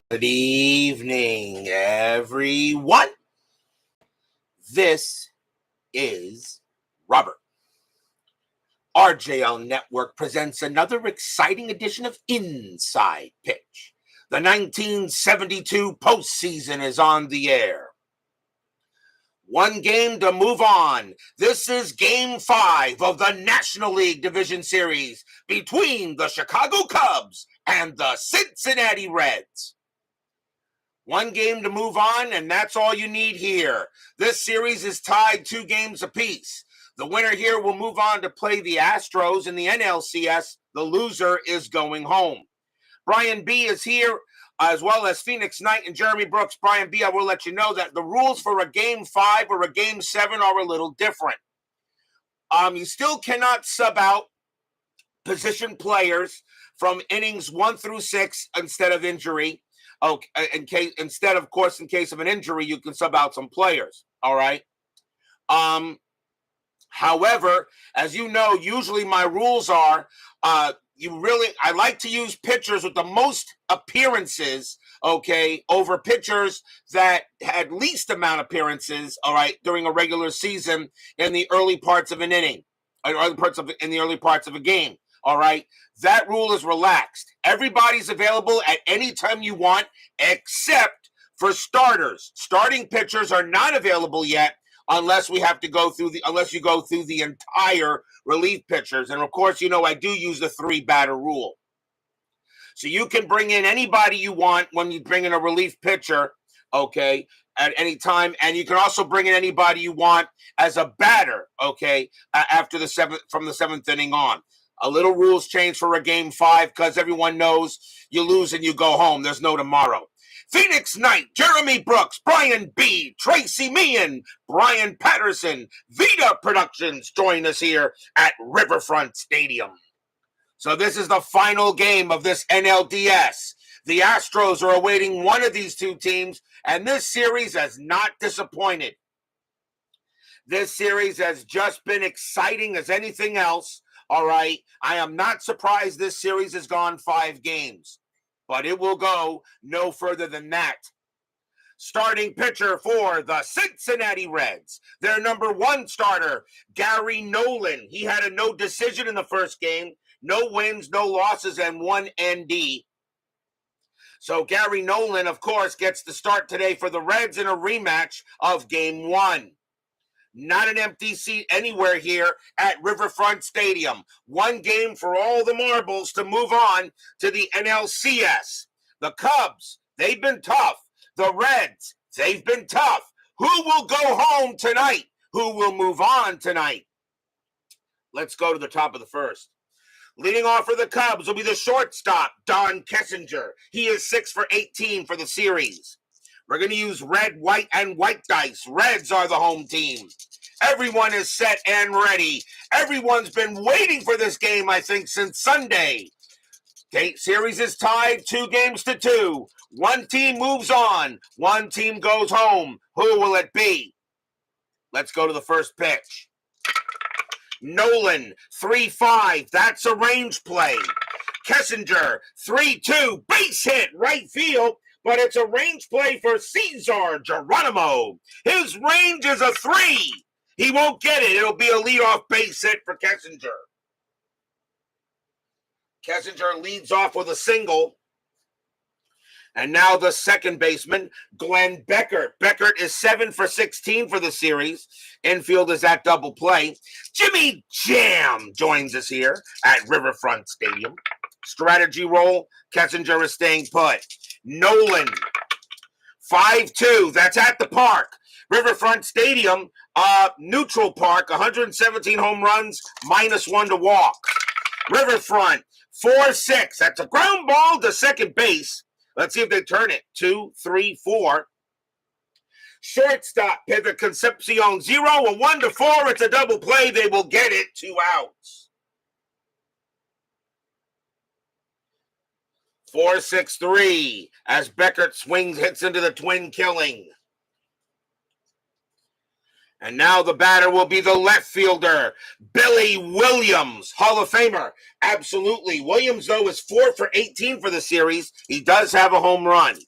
Good evening, everyone. This is Robert. RJL Network presents another exciting edition of Inside Pitch. The 1972 postseason is on the air. One game to move on. This is Game 5 of the National League Division Series between the Chicago Cubs and the Cincinnati Reds. One game to move on, and that's all you need here. This series is tied 2 games apiece. The winner here will move on to play the Astros in the NLCS. The loser is going home. Brian B. is here, as well as Phoenix Knight and Jeremy Brooks. Brian B., I will let you know that the rules for a Game 5 or a Game 7 are a little different. You still cannot sub out position players from innings 1 through 6 instead of injury. Okay, in case of an injury, you can sub out some players. All right. However, as you know, usually my rules are I like to use pitchers with the most appearances, okay, over pitchers that had least amount of appearances, all right, during a regular season in the early parts of an inning, in the early parts of a game. All right, that rule is relaxed. Everybody's available at any time you want, except for starters. Starting pitchers are not available yet unless you go through the entire relief pitchers. And of course, you know I do use the 3-batter rule. So you can bring in anybody you want when you bring in a relief pitcher, okay, at any time, and you can also bring in anybody you want as a batter, okay, after from the 7th inning on. A little rules change for a Game 5 because everyone knows you lose and you go home. There's no tomorrow. Phoenix Knight, Jeremy Brooks, Brian B., Tracy Meehan, Brian Patterson, Vita Productions join us here at Riverfront Stadium. So this is the final game of this NLDS. The Astros are awaiting one of these 2 teams, and this series has not disappointed. This series has just been exciting as anything else. All right, I am not surprised this series has gone 5 games, but it will go no further than that. Starting pitcher for the Cincinnati Reds, their number 1 starter, Gary Nolan. He had a no decision in the first game, no wins, no losses, and 1 ND. So Gary Nolan, of course, gets the start today for the Reds in a rematch of Game 1. Not an empty seat anywhere here at Riverfront Stadium. 1 game for all the marbles to move on to the NLCS. The Cubs, they've been tough. The Reds, they've been tough. Who will go home tonight? Who will move on tonight? Let's go to the top of the first. Leading off for the Cubs will be the shortstop, Don Kessinger. He is 6 for 18 for the series. We're going to use red, white, and white dice. Reds are the home team. Everyone is set and ready. Everyone's been waiting for this game, I think, since Sunday. Okay, series is tied 2 games to 2. 1 team moves on. 1 team goes home. Who will it be? Let's go to the first pitch. Nolan, 3-5. That's a range play. Kessinger, 3-2. Base hit, right field. But it's a range play for Cesar Geronimo. His range is a 3. He won't get it. It'll be a leadoff base hit for Kessinger. Kessinger leads off with a single. And now the second baseman, Glenn Beckert. Beckert is 7 for 16 for the series. Infield is at double play. Jimmy Jam joins us here at Riverfront Stadium. Strategy roll. Kessinger is staying put. Nolan, 5-2. That's at the park. Riverfront Stadium, neutral park, 117 home runs, -1 to walk. Riverfront, 4-6. That's a ground ball to second base. Let's see if they turn it. 2, 3, 4. Shortstop, pivot Concepcion, 0, a 1 to 4. It's a double play. They will get it. 2 outs. 4-6-3 as Beckert swings, hits into the twin killing. And now the batter will be the left fielder, Billy Williams, Hall of Famer. Absolutely. Williams, though, is 4 for 18 for the series. He does have a home run.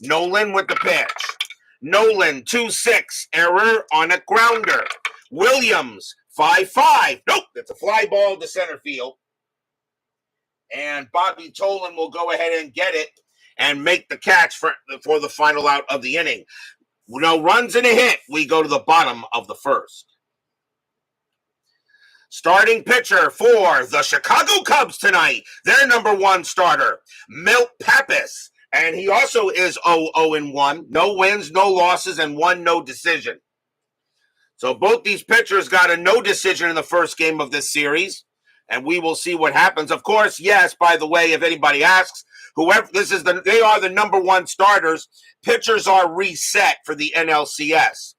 Nolan with the pitch. Nolan, 2-6, error on a grounder. Williams, 5-5. Nope, that's a fly ball to center field. And Bobby Tolan will go ahead and get it and make the catch for the final out of the inning. No runs and a hit. We go to the bottom of the first. Starting pitcher for the Chicago Cubs tonight, their number one starter, Milt Pappas. And he also is 0-1. No wins, no losses, and one no decision. So both these pitchers got a no decision in the first game of this series. And we will see what happens. Of course, yes, by the way, if anybody asks, they are the number one starters. Pitchers are reset for the NLCS.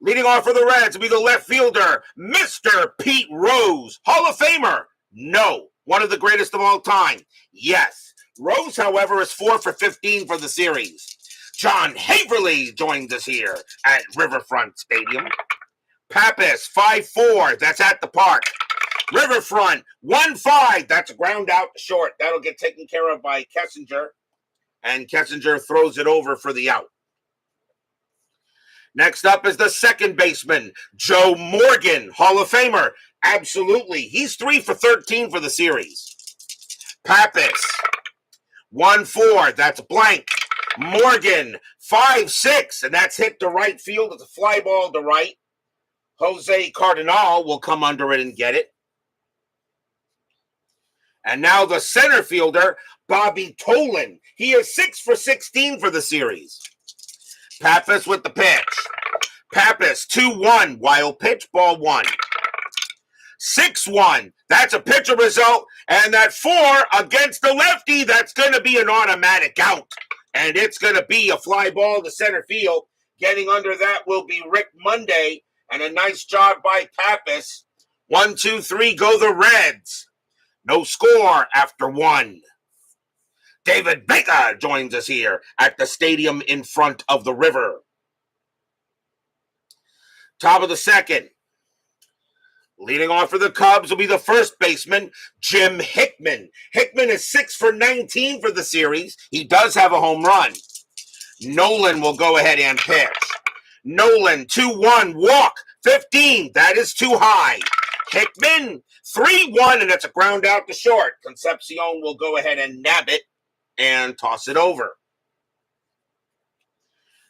Leading off for the Reds will be the left fielder, Mr. Pete Rose. Hall of Famer? No. One of the greatest of all time? Yes. Rose, however, is 4 for 15 for the series. John Haverly joins us here at Riverfront Stadium. Pappas, 5-4. That's at the park. Riverfront, 1-5. That's a ground out to short. That'll get taken care of by Kessinger. And Kessinger throws it over for the out. Next up is the second baseman, Joe Morgan, Hall of Famer. Absolutely. He's 3 for 13 for the series. Pappas, 1-4. That's blank. Morgan, 5-6. And that's hit to right field. It's a fly ball to right. Jose Cardinal will come under it and get it. And now the center fielder, Bobby Tolan. He is 6 for 16 for the series. Pappas with the pitch. Pappas, 2-1. Wild pitch, ball 1. 6-1. That's a pitcher result. And that 4 against the lefty, that's going to be an automatic out. And it's going to be a fly ball to center field. Getting under that will be Rick Monday. And a nice job by Pappas. 1, 2, 3, go the Reds. No score after 1. David Baker joins us here at the stadium in front of the river. Top of the second. Leading off for the Cubs will be the first baseman, Jim Hickman. Hickman is 6 for 19 for the series. He does have a home run. Nolan will go ahead and pitch. Nolan, 2-1, walk, 15. That is too high. Hickman, 3-1, and that's a ground out to short. Concepcion will go ahead and nab it and toss it over.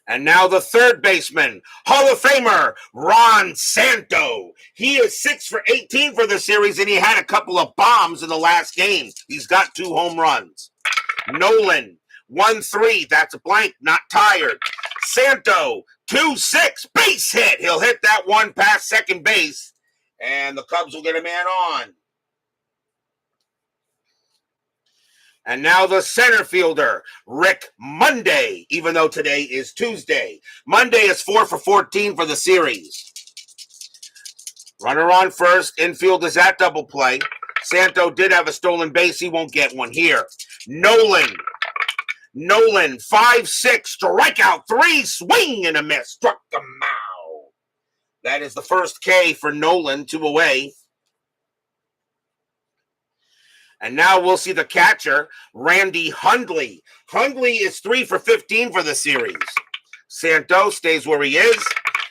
And now the third baseman, Hall of Famer, Ron Santo. He is 6 for 18 for the series, and he had a couple of bombs in the last game. He's got 2 home runs. Nolan, 1-3. That's a blank, not tired. Santo, 2-6. Base hit. He'll hit that one past second base, and the Cubs will get a man on. And now the center fielder, Rick Monday, even though today is Tuesday. Monday is 4 for 14 for the series. Runner on first. Infield is at double play. Santo did have a stolen base. He won't get one here. Nolan, 5-6, strikeout 3, swing and a miss. Struck him out. That is the first K for Nolan, 2 away. And now we'll see the catcher, Randy Hundley. Hundley is 3 for 15 for the series. Santo stays where he is.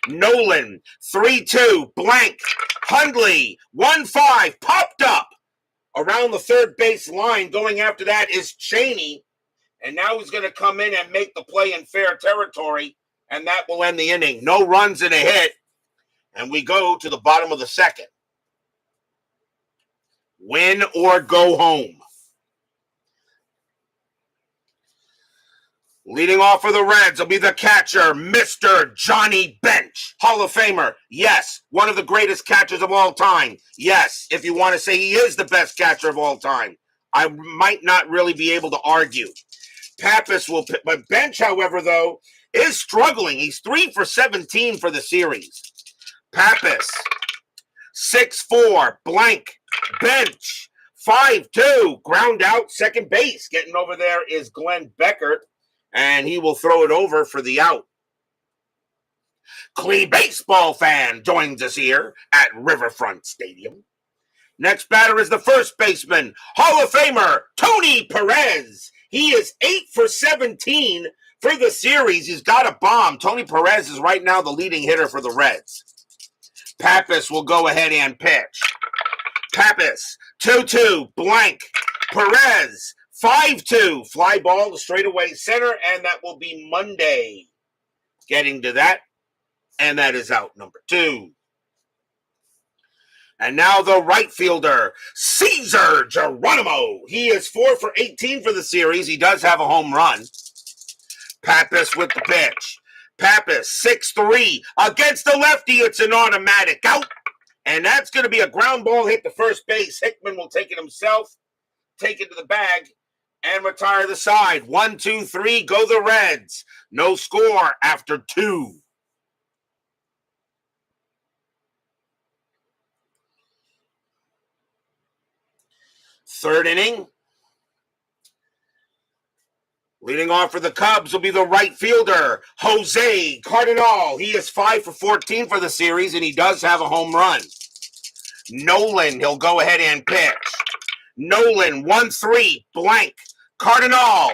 Nolan, 3-2, blank. Hundley, 1-5, popped up around the third base line. Going after that is Cheney. And now he's going to come in and make the play in fair territory. And that will end the inning. No runs and a hit. And we go to the bottom of the second. Win or go home. Leading off for the Reds will be the catcher, Mr. Johnny Bench. Hall of Famer. Yes. One of the greatest catchers of all time. Yes. If you want to say he is the best catcher of all time. I might not really be able to argue. Pappas will, but Bench, however, though, is struggling. He's 3 for 17 for the series. Pappas, 6-4, blank. Bench, 5-2, ground out, second base. Getting over there is Glenn Beckert, and he will throw it over for the out. Clee baseball fan joins us here at Riverfront Stadium. Next batter is the first baseman, Hall of Famer Tony Perez. He is 8 for 17 for the series. He's got a bomb. Tony Perez is right now the leading hitter for the Reds. Pappas will go ahead and pitch. Pappas, 2-2, blank. Perez, 5-2, fly ball to straightaway center, and that will be Monday. Getting to that, and that is out number 2. And now the right fielder, Cesar Geronimo. He is 4 for 18 for the series. He does have a home run. Pappas with the pitch. Pappas, 6-3. Against the lefty, it's an automatic out. And that's going to be a ground ball hit to first base. Hickman will take it himself, take it to the bag, and retire the side. 1, 2, 3, go the Reds. No score after 2. Third inning. Leading off for the Cubs will be the right fielder, Jose Cardinal. He is 5 for 14 for the series, and he does have a home run. Nolan, he'll go ahead and pitch. Nolan, 1-3, blank. Cardinal,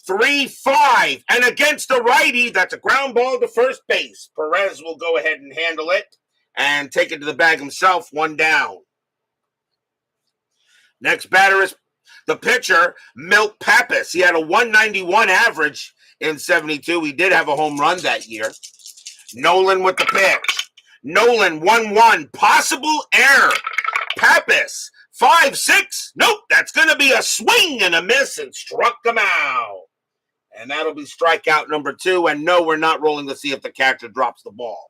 3-5. And against the righty, that's a ground ball to first base. Perez will go ahead and handle it and take it to the bag himself, 1 down. Next batter is the pitcher, Milt Pappas. He had a 191 average in 72. He did have a home run that year. Nolan with the pitch. Nolan, 1-1. Possible error. Pappas, 5-6. Nope, that's going to be a swing and a miss, and struck him out. And that'll be strikeout number 2. And no, we're not rolling to see if the catcher drops the ball.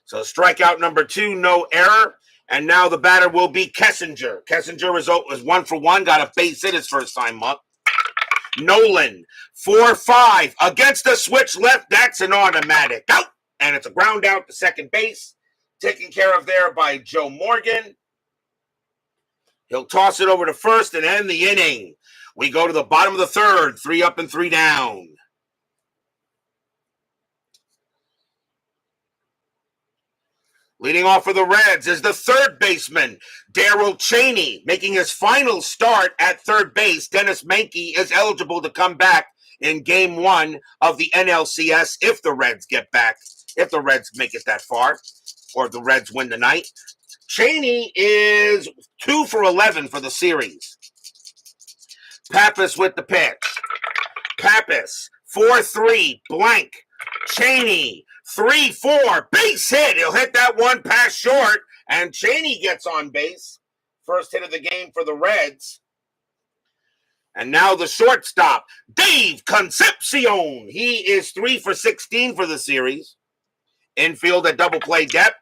So strikeout number 2, no error. And now the batter will be Kessinger. Kessinger result was 1 for 1. Got a base hit his first time up. Nolan, 4-5. Against the switch left, that's an automatic out. And it's a ground out to second base. Taken care of there by Joe Morgan. He'll toss it over to first and end the inning. We go to the bottom of the third. 3 up and 3 down. Leading off for the Reds is the third baseman, Darrell Cheney. Making his final start at third base, Dennis Menke is eligible to come back in Game 1 of the NLCS if the Reds get back, if the Reds make it that far, or the Reds win tonight. Cheney is 2 for 11 for the series. Pappas with the pitch. Pappas, 4-3, blank. Cheney, 3-4, base hit. He'll hit that one past short, and Cheney gets on base. First hit of the game for the Reds. And now the shortstop, Dave Concepcion. He is 3 for 16 for the series. Infield at double play depth.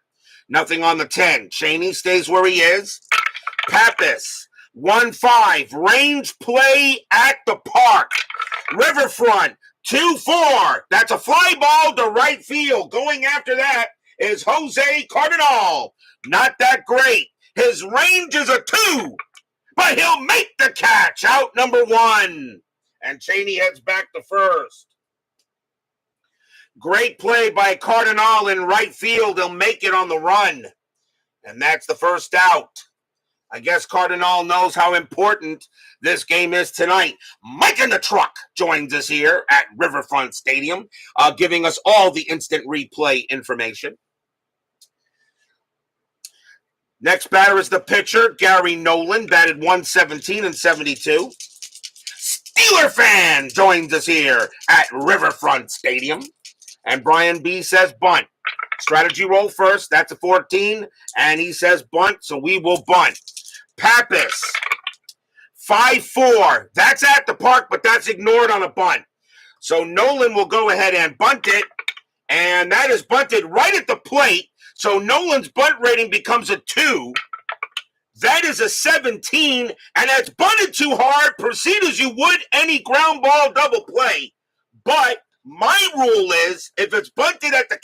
Nothing on the 10. Cheney stays where he is. Pappas, 1-5, range play at the park. Riverfront, 2-4. That's a fly ball to right field. Going after that is Jose Cardinal. Not that great. His range is a 2, but he'll make the catch. Out number 1. And Cheney heads back to first. Great play by Cardinal in right field. He'll make it on the run. And that's the first out. I guess Cardinal knows how important this game is tonight. Mike in the Truck joins us here at Riverfront Stadium, giving us all the instant replay information. Next batter is the pitcher, Gary Nolan, batted 117 and 72. Steeler fan joins us here at Riverfront Stadium. And Brian B says bunt. Strategy roll first. That's a 14. And he says bunt, so we will bunt. Pappas, 5-4. That's at the park, but that's ignored on a bunt. So Nolan will go ahead and bunt it. And that is bunted right at the plate. So Nolan's bunt rating becomes a 2. That is a 17. And that's bunted too hard. Proceed as you would any ground ball double play. But my rule is, if it's bunted at the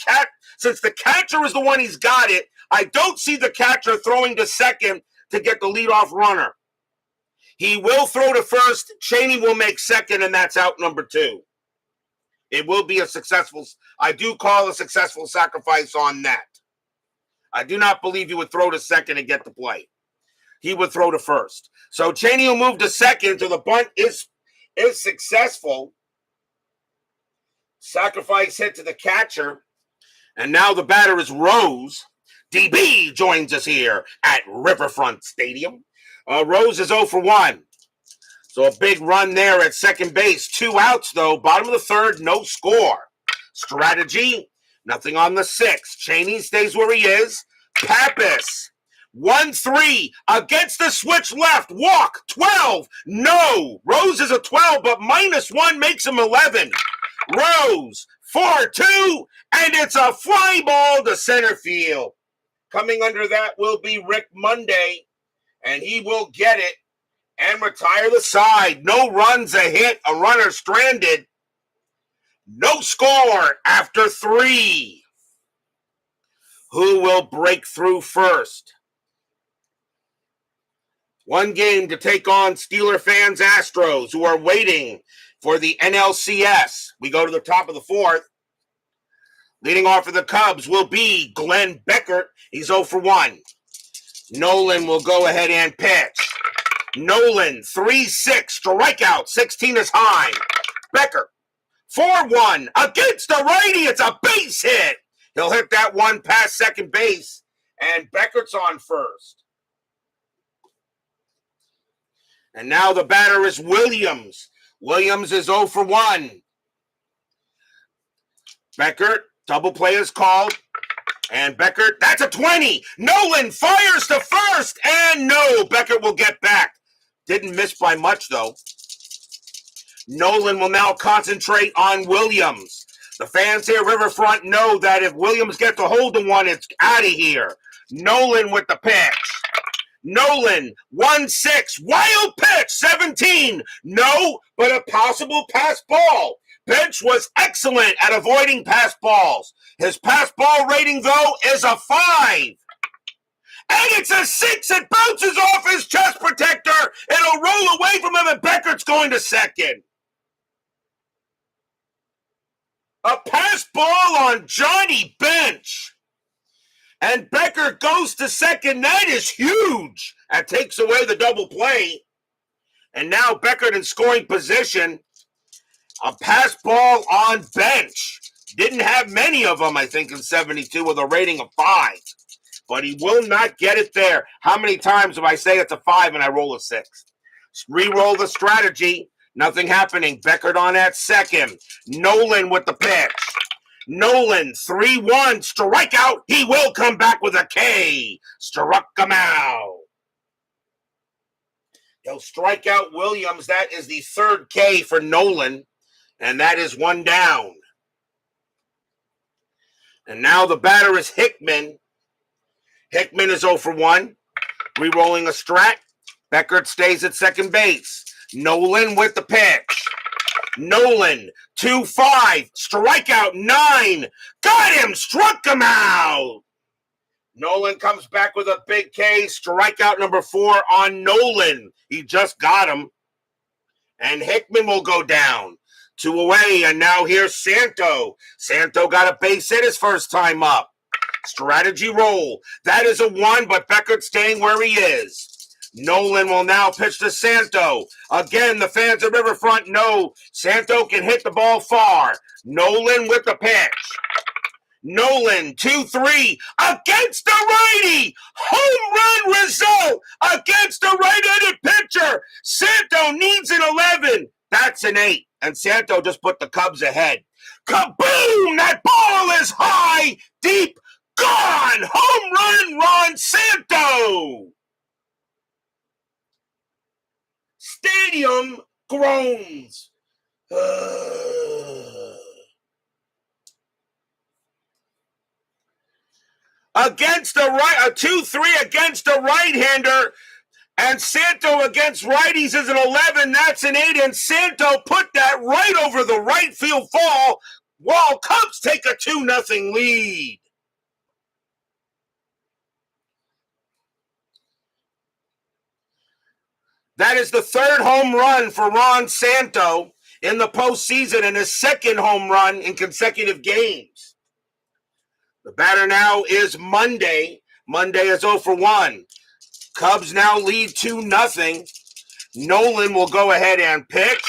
since the catcher is the one he's got it, I don't see the catcher throwing to second to get the leadoff runner. He will throw to first. Cheney will make second, and that's out number 2. It will be a successful, I do call a successful sacrifice on that. I do not believe he would throw to second and get the play. He would throw to first. So Cheney will move to second until the bunt is successful. Sacrifice hit to the catcher. And now the batter is Rose. DB joins us here at Riverfront Stadium. Rose is 0 for 1. So a big run there at second base. 2 outs, though. Bottom of the third, no score. Strategy, nothing on the 6th. Cheney stays where he is. Pappas, 1-3 against the switch left. Walk, 12. No. Rose is a 12, but -1 makes him 11. Rose, 4-2, and it's a fly ball to center field. Coming under that will be Rick Monday, and he will get it and retire the side. No runs, a hit, a runner stranded. No score after 3. Who will break through first? One game to take on Steeler fans Astros, who are waiting for the NLCS. We go to the top of the 4th. Leading off for the Cubs will be Glenn Beckert. He's 0 for 1. Nolan will go ahead and pitch. Nolan, 3-6, strikeout, 16 is high. Beckert, 4-1, against the righty, it's a base hit. He'll hit that one past second base, and Beckert's on first. And now the batter is Williams. Williams is 0 for 1. Beckert, double play is called. And Beckert, that's a 20. Nolan fires to first, and no, Beckert will get back. Didn't miss by much, though. Nolan will now concentrate on Williams. The fans here at Riverfront know that if Williams gets a hold of one, it's out of here. Nolan with the pitch. Nolan, 1-6, wild pitch, 17. No, but a possible pass ball. Bench was excellent at avoiding pass balls. His pass ball rating, though, is a 5. And it's a 6. It bounces off his chest protector. It'll roll away from him, and Beckert's going to second. A pass ball on Johnny Bench. And Beckert goes to second. That is huge. That takes away the double play. And now Beckert in scoring position. A pass ball on Bench. Didn't have many of them, I think, in 72 with a rating of 5. But he will not get it there. How many times do I say it's a 5 and I roll a 6? Re-roll the strategy. Nothing happening. Beckert on at second. Nolan with the pitch. Nolan, 3-1, strikeout. He will come back with a K. Struck him out. He'll strike out Williams. That is the 3rd K for Nolan. And that is 1 down. And now the batter is Hickman. Hickman is 0 for 1. Re-rolling a strat. Beckert stays at second base. Nolan with the pitch. Nolan, 2-5, strikeout 9. Got him, struck him out. Nolan comes back with a big K, strikeout number 4 on Nolan. He just got him. And Hickman will go down. 2 away, and now here's Santo. Santo got a base hit his first time up. Strategy roll. That is a 1, but Beckert staying where he is. Nolan will now pitch to Santo. Again, the fans of Riverfront know Santo can hit the ball far. Nolan with the pitch. Nolan, 2-3, against the righty. Home run result against the right-handed pitcher. Santo needs an 11. That's an 8. And Santo just put the Cubs ahead. Kaboom! That ball is high, deep, gone. Home run, Ron Santo. Stadium groans. Against the right, a 2-3 against the right-hander, and Santo against righties is an 11. That's an 8, and Santo put that right over the right field fall, while Cubs take a 2-0 lead. That is the 3rd home run for Ron Santo in the postseason and his 2nd home run in consecutive games. The batter now is Monday. Monday is 0 for 1. Cubs now lead 2-0. Nolan will go ahead and pitch.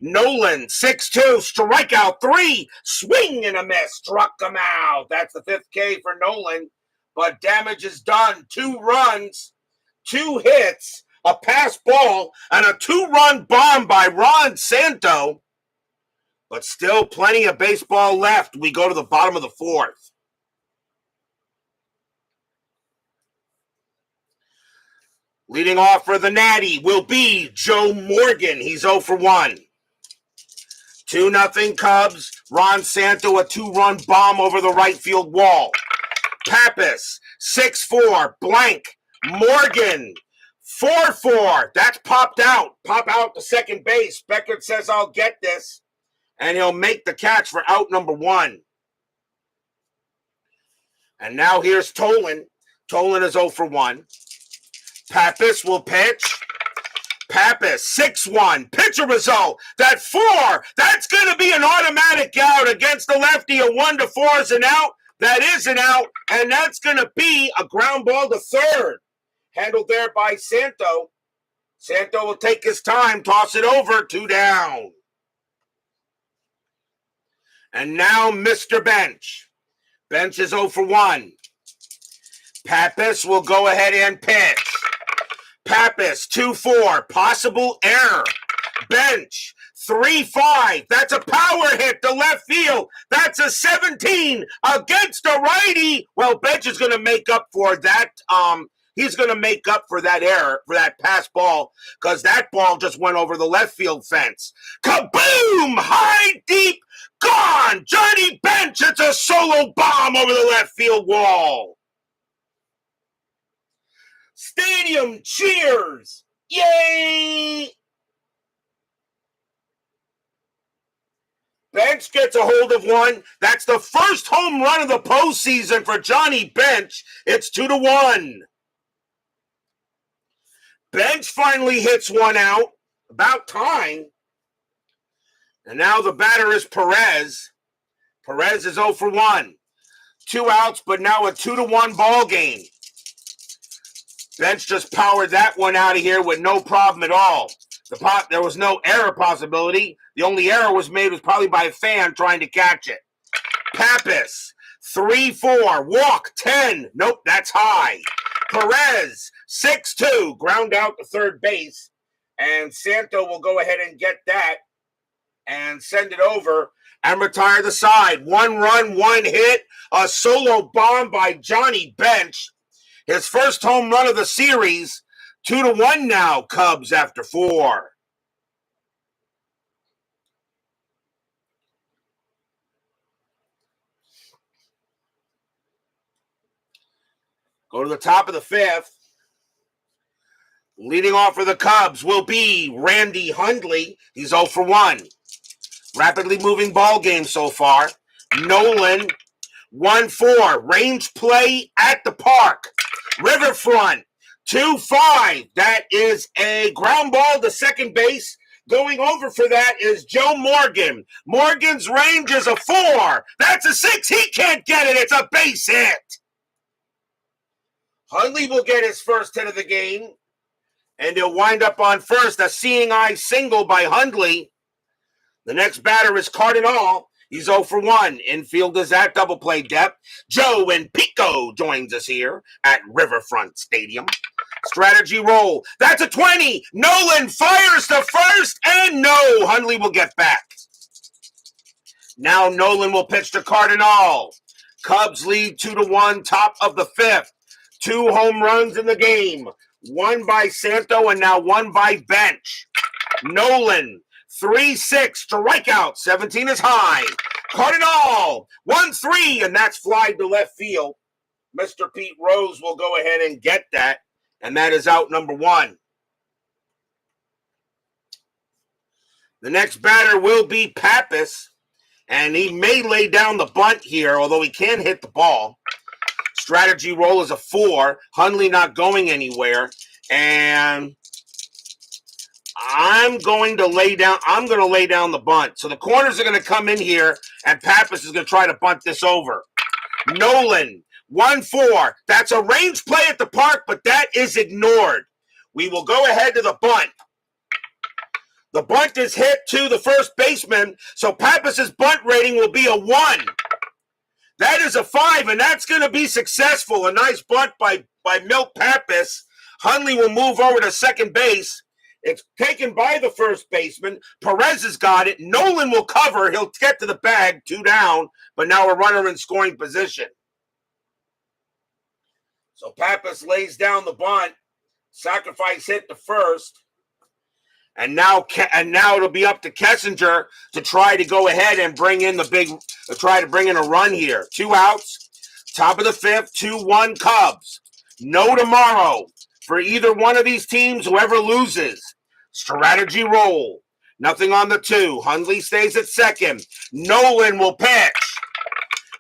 Nolan, 6-2, strikeout 3, swing and a miss, struck him out. That's the 5th K for Nolan, but damage is done. 2 runs, 2 hits, a pass ball, and a 2-run bomb by Ron Santo. But still plenty of baseball left. We go to the bottom of the 4th. Leading off for the Natty will be Joe Morgan. He's 0 for 1. 2-0 Cubs. Ron Santo, a 2-run bomb over the right field wall. Pappas, 6-4, blank. Morgan, 4-4. That's popped out. Pop out to second base. Beckert says, I'll get this. And he'll make the catch for out number 1. And now here's Tolan. Tolan is 0 for 1. Pappas will pitch. Pappas, 6-1. Pitcher result. That 4. That's going to be an automatic out against the lefty. A 1 to 4 is an out. That is an out. And that's going to be a ground ball to third. Handled there by Santo. Santo will take his time. Toss it over. 2 down. And now Mr. Bench. Bench is 0 for 1. Pappas will go ahead and pitch. Pappas, 2-4, possible error. Bench, 3-5. That's a power hit to left field. That's a 17 against a righty. Well, Bench is going to make up for that. He's going to make up for that error, for that pass ball, because that ball just went over the left field fence. Kaboom! High, deep, gone! Johnny Bench, it's a solo bomb over the left field wall. Stadium cheers! Yay! Bench gets a hold of one. That's the first home run of the postseason for Johnny Bench. It's 2-1. Bench finally hits one out. About time. And now the batter is Perez. Perez is 0 for 1. 2 outs, but now a 2-1 ball game. Bench just powered that one out of here with no problem at all. There was no error possibility. The only error was probably by a fan trying to catch it. Pappas, 3-4, walk 10. Nope, that's high. Perez, 6-2, ground out to third base. And Santo will go ahead and get that and send it over and retire the side. 1 run, 1 hit, a solo bomb by Johnny Bench. His first home run of the series. 2-1 now, Cubs after 4. Go to the top of the 5th. Leading off for the Cubs will be Randy Hundley. He's 0 for 1. Rapidly moving ball game so far. Nolan, 1-4. Range play at the park. Riverfront, 2-5. That is a ground ball to second base. Going over for that is Joe Morgan. Morgan's range is a 4. That's a 6. He can't get it. It's a base hit. Hundley will get his first hit of the game. And he'll wind up on first. A seeing eye single by Hundley. The next batter is Cardinal. He's 0 for 1. Infield is at double play depth. Joe and Pico joins us here at Riverfront Stadium. Strategy roll. That's a 20. Nolan fires to first, and no. Hundley will get back. Now Nolan will pitch to Cardinal. Cubs lead 2-1, top of the 5th. 2 home runs in the game. 1 by Santo and now 1 by Bench. Nolan, 3-6, strikeout, 17 is high. Cardinal, 1-3, and that's fly to left field. Mr. Pete Rose will go ahead and get that, and that is out number 1. The next batter will be Pappas, and he may lay down the bunt here, although he can hit the ball. Strategy roll is a 4. Hundley not going anywhere, and I'm going to lay down the bunt. So the corners are going to come in here, and Pappas is going to try to bunt this over. Nolan, 1-4. That's a range play at the park, but that is ignored. We will go ahead to the bunt. The bunt is hit to the first baseman, so Pappas' bunt rating will be a 1. That is a 5, and that's going to be successful. A nice bunt by Milt Pappas. Hundley will move over to second base. It's taken by the first baseman. Perez has got it. Nolan will cover. He'll get to the bag, 2 down, but now a runner in scoring position. So Pappas lays down the bunt. Sacrifice hit to first. And now it'll be up to Kessinger to try to go ahead and bring in a run here. 2 outs, top of the 5th, 2-1 Cubs. No tomorrow for either one of these teams, whoever loses. Strategy roll. Nothing on the 2. Hundley stays at second. Nolan will pitch.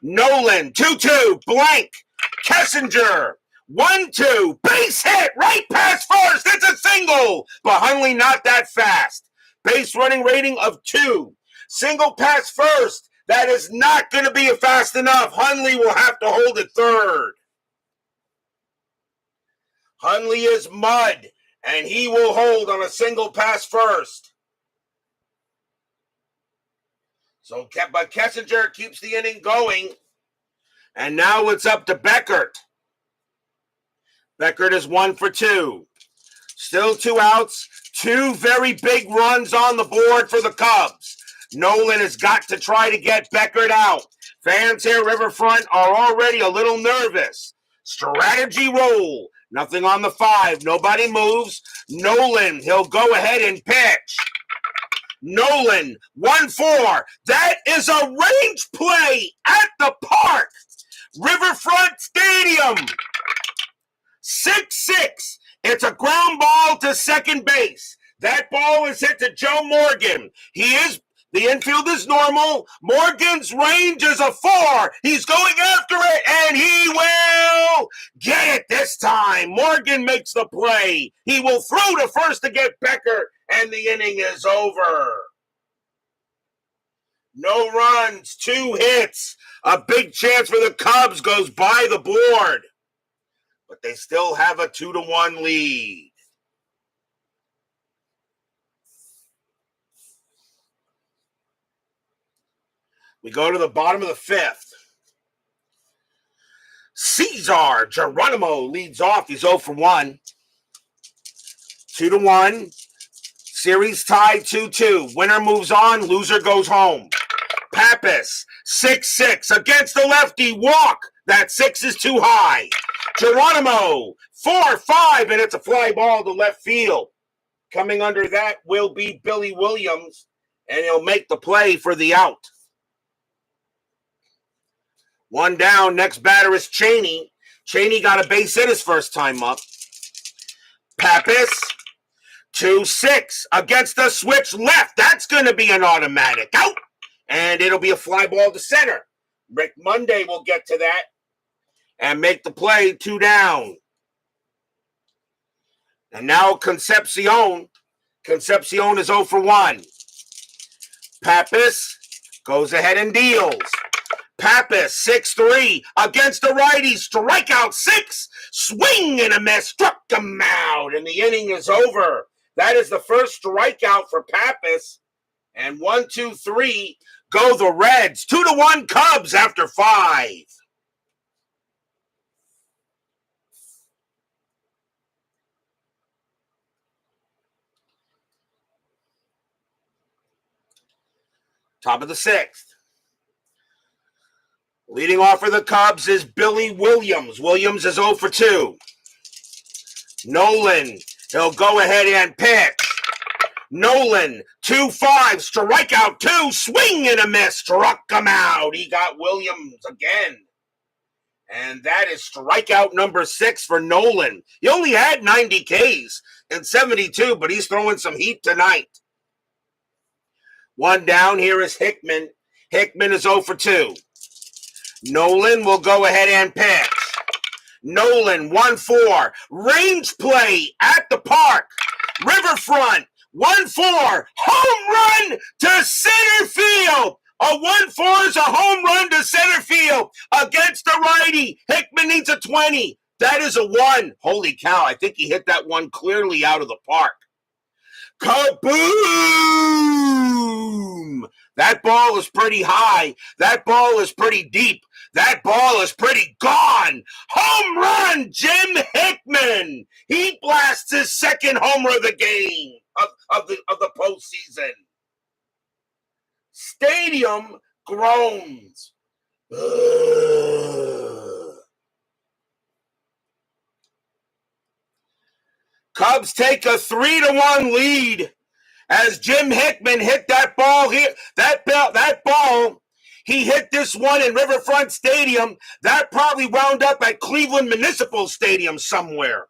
Nolan, 2-2, blank. Kessinger. 1-2, base hit, right past first. It's a single, but Hundley not that fast. Base running rating of 2. Single past first. That is not going to be fast enough. Hundley will have to hold it third. Hundley is mud, and he will hold on a single past first. But Kessinger keeps the inning going, and now it's up to Beckert. Beckert is 1 for 2. Still 2 outs. 2 very big runs on the board for the Cubs. Nolan has got to try to get Beckert out. Fans here, Riverfront, are already a little nervous. Strategy roll. Nothing on the 5. Nobody moves. Nolan, he'll go ahead and pitch. Nolan, 1-4. That is a range play at the park. Riverfront Stadium. 6-6. It's a ground ball to second base. That ball is hit to Joe Morgan. The infield is normal. Morgan's range is a 4. He's going after it, and he will get it this time. Morgan makes the play. He will throw to first to get Beckert, and the inning is over. No runs, 2 hits. A big chance for the Cubs goes by the board. But they still have a 2-1 lead. We go to the bottom of the 5th. Cesar Geronimo leads off. He's 0 for 1. 2-1. Series tied 2-2. Winner moves on. Loser goes home. Pappas, 6-6 against the lefty. Walk. That 6 is too high. Geronimo, 4-5, and it's a fly ball to left field. Coming under that will be Billy Williams, and he'll make the play for the out. 1 down. Next batter is Cheney. Cheney got a base hit his first time up. Pappas, 2-6 against the switch left. That's going to be an automatic out, and it'll be a fly ball to center. Rick Monday will get to that and make the play. 2 down. And now Concepcion. Concepcion is 0 for 1. Pappas goes ahead and deals. Pappas, 6-3 against the righty. Strikeout 6. Swing and a miss. Struck him out, and the inning is over. That is the first strikeout for Pappas. And 1, 2, 3 go the Reds. 2-1 Cubs after 5. Top of the 6th. Leading off for the Cubs is Billy Williams. Williams is 0 for 2. Nolan, he'll go ahead and pitch. Nolan, 2-5, strikeout 2, swing and a miss, struck him out. He got Williams again. And that is strikeout number 6 for Nolan. He only had 90 Ks in 72, but he's throwing some heat tonight. 1 down. Here is Hickman. Hickman is 0 for 2. Nolan will go ahead and pitch. Nolan, 1-4. Range play at the park. Riverfront, 1-4. Home run to center field. A 1-4 is a home run to center field against the righty. Hickman needs a 20. That is a 1. Holy cow, I think he hit that one clearly out of the park. Kaboom! That ball is pretty high. That ball is pretty deep. That ball is pretty gone. Home run, Jim Hickman. He blasts his second homer of the game of the postseason. Stadium groans. Cubs take a 3-1 lead as Jim Hickman hit that ball here. That ball, he hit this one in Riverfront Stadium. That probably wound up at Cleveland Municipal Stadium somewhere.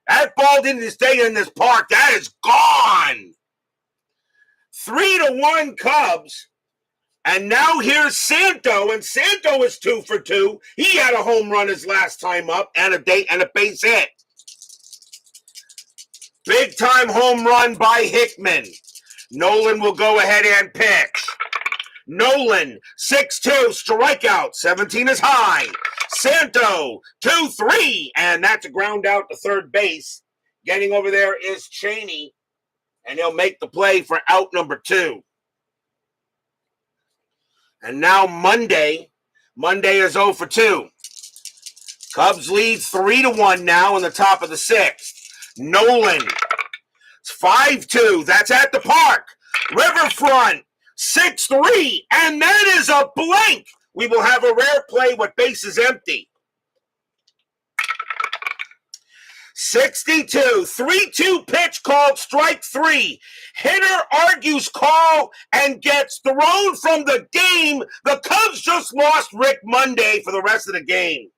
That ball didn't stay in this park. That is gone. 3-1 Cubs. And now here's Santo, and Santo is 2 for 2. He had a home run his last time up and a base hit. Big time home run by Hickman. Nolan will go ahead and pitch. Nolan, 6-2, strikeout, 17 is high. Santo, 2-3, and that's a ground out to third base. Getting over there is Cheney, and he'll make the play for out number 2. And now Monday is 0 for 2. Cubs lead 3-1 now in the top of the 6th. Nolan, it's 5-2. That's at the park. Riverfront, 6-3. And that is a blank. We will have a rare play with bases empty. 62, 3-2 pitch called strike 3. Hitter argues call and gets thrown from the game. The Cubs just lost Rick Monday for the rest of the game.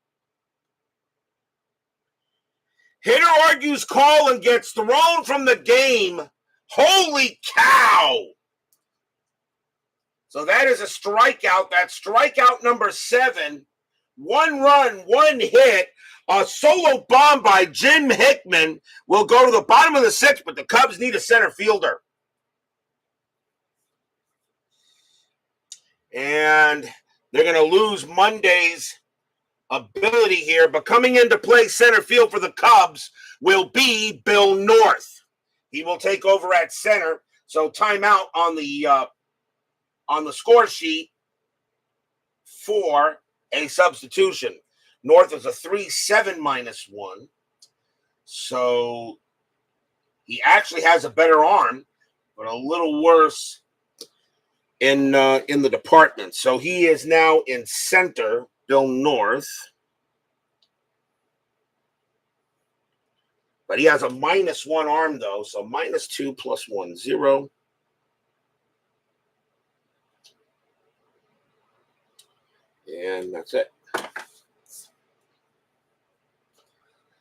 Hitter argues call and gets thrown from the game. Holy cow. So that is a strikeout. That's strikeout number 7. 1 run, 1 hit. A solo bomb by Jim Hickman will go to the bottom of the 6th, but the Cubs need a center fielder. And they're going to lose Monday's ability here, but coming into play center field for the Cubs will be Bill North. He will take over at center. So timeout on the score sheet for a substitution. North is a 3.7 -1. So he actually has a better arm, but a little worse in the department. So he is now in center, Bill North. But he has a -1 arm, though. So -2 + 1, 0. And that's it.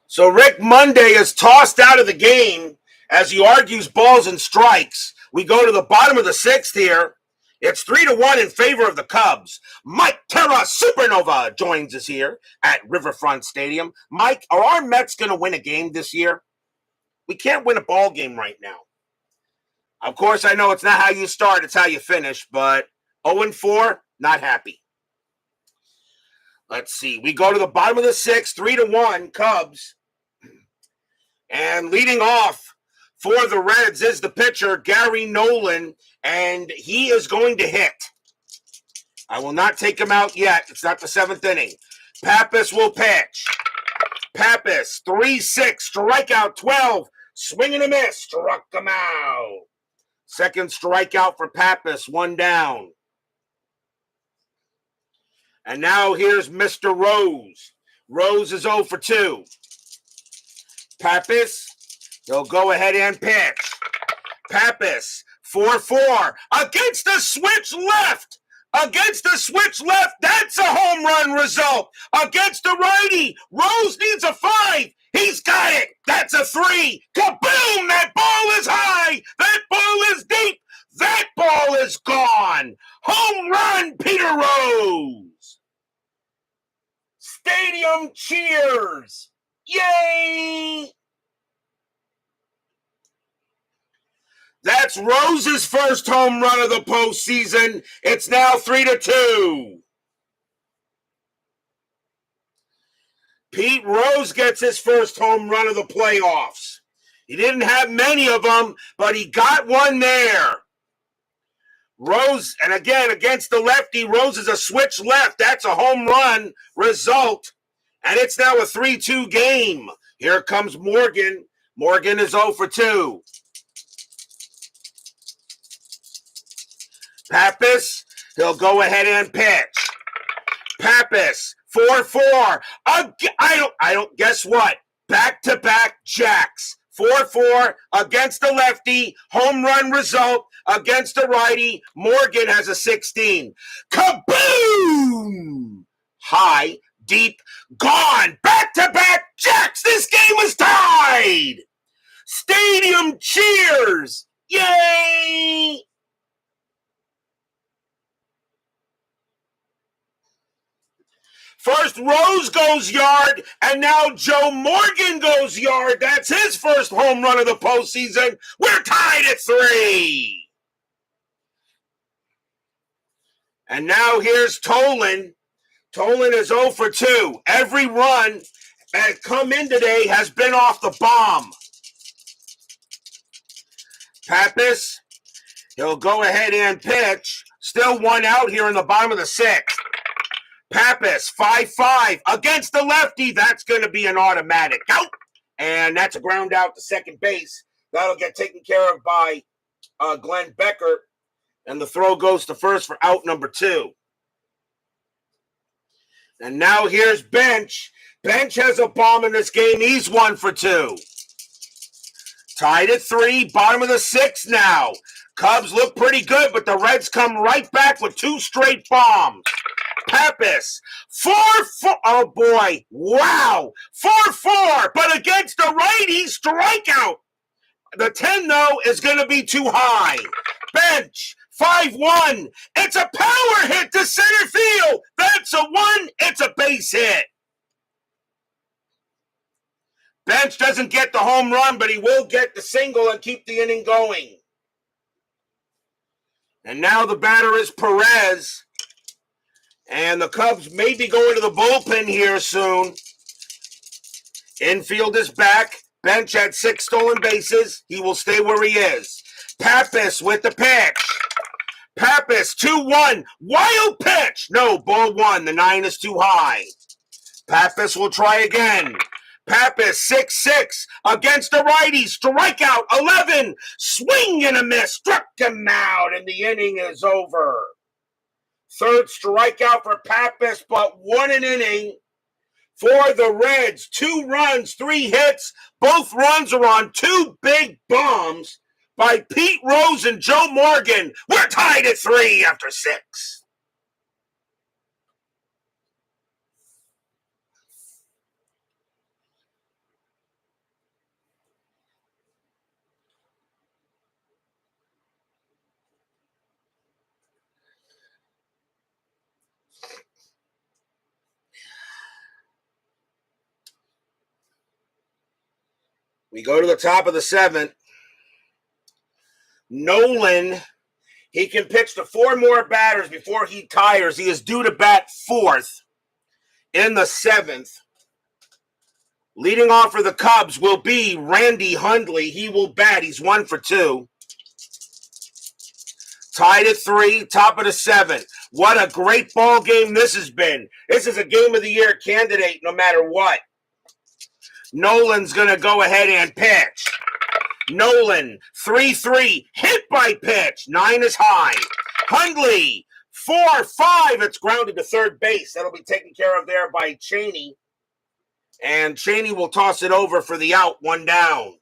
So Rick Monday is tossed out of the game as he argues balls and strikes. We go to the bottom of the 6th here. It's 3-1 in favor of the Cubs. Mike Terra Supernova joins us here at Riverfront Stadium. Mike, are our Mets going to win a game this year? We can't win a ball game right now. Of course, I know it's not how you start, it's how you finish, but 0-4, not happy. Let's see. We go to the bottom of the 6th, 3-1 Cubs. And leading off for the Reds is the pitcher, Gary Nolan, and he is going to hit. I will not take him out yet. It's not the 7th inning. Pappas will pitch. Pappas, 3-6, strikeout 12, swing and a miss, struck him out. Second strikeout for Pappas, 1 down. And now here's Mr. Rose. Rose is 0 for 2. Pappas, he'll go ahead and pitch. Pappas, 4-4, against the switch left. Against the switch left, that's a home run result. Against the righty, Rose needs a 5. He's got it. That's a 3. Kaboom! That ball is high. That ball is deep. That ball is gone. Home run, Peter Rose. Stadium cheers. Yay! That's Rose's first home run of the postseason. It's now 3-2. Pete Rose gets his first home run of the playoffs. He didn't have many of them, but he got one there. Rose, and again, against the lefty, Rose is a switch left. That's a home run result. And it's now a 3-2 game. Here comes Morgan. Morgan is 0 for 2. Pappas, he'll go ahead and pitch. Pappas, 4-4. I don't, guess what? Back-to-back jacks. 4-4 against the lefty. Home run result against the righty. Morgan has a 16. Kaboom! High, deep, gone. Back-to-back jacks. This game is tied. Stadium cheers. Yay! First, Rose goes yard, and now Joe Morgan goes yard. That's his first home run of the postseason. We're tied at 3. And now here's Nolan. Nolan is 0 for 2. Every run that come in today has been off the bomb. Pappas, he'll go ahead and pitch. Still one out here in the bottom of the 6th. Pappas, 5-5 against the lefty. That's going to be an automatic out. And that's a ground out to second base. That'll get taken care of by Glenn Becker. And the throw goes to first for out number 2. And now here's Bench. Bench has a bomb in this game. He's 1 for 2. Tied at 3, bottom of the 6th now. Cubs look pretty good, but the Reds come right back with 2 straight bombs. Pappas, 4-4. Oh, boy. Wow. 4-4, but against the righty, strikeout. The 10, though, is going to be too high. Bench, 5-1. It's a power hit to center field. That's a 1. It's a base hit. Bench doesn't get the home run, but he will get the single and keep the inning going. And now the batter is Perez. And the Cubs may be going to the bullpen here soon. Infield is back. Bench had 6 stolen bases. He will stay where he is. Pappas with the pitch. Pappas, 2-1. Wild pitch. No, ball 1. The 9 is too high. Pappas will try again. Pappas, 6-6 against the righty. Strikeout, 11. Swing and a miss. Struck him out, and the inning is over. Third strikeout for Pappas, but 1 an inning for the Reds. 2 runs, 3 hits. Both runs are on 2 big bombs by Pete Rose and Joe Morgan. We're tied at 3 after 6. We go to the top of the 7th. Nolan, he can pitch to 4 more batters before he tires. He is due to bat 4th in the 7th. Leading off for the Cubs will be Randy Hundley. He will bat. He's 1 for 2. Tied at 3, top of the 7th. What a great ball game this has been. This is a game of the year candidate no matter what. Nolan's going to go ahead and pitch. Nolan, 3-3, hit by pitch. 9 is high. Hundley, 4-5. It's grounded to third base. That'll be taken care of there by Cheney. And Cheney will toss it over for the out, 1 down.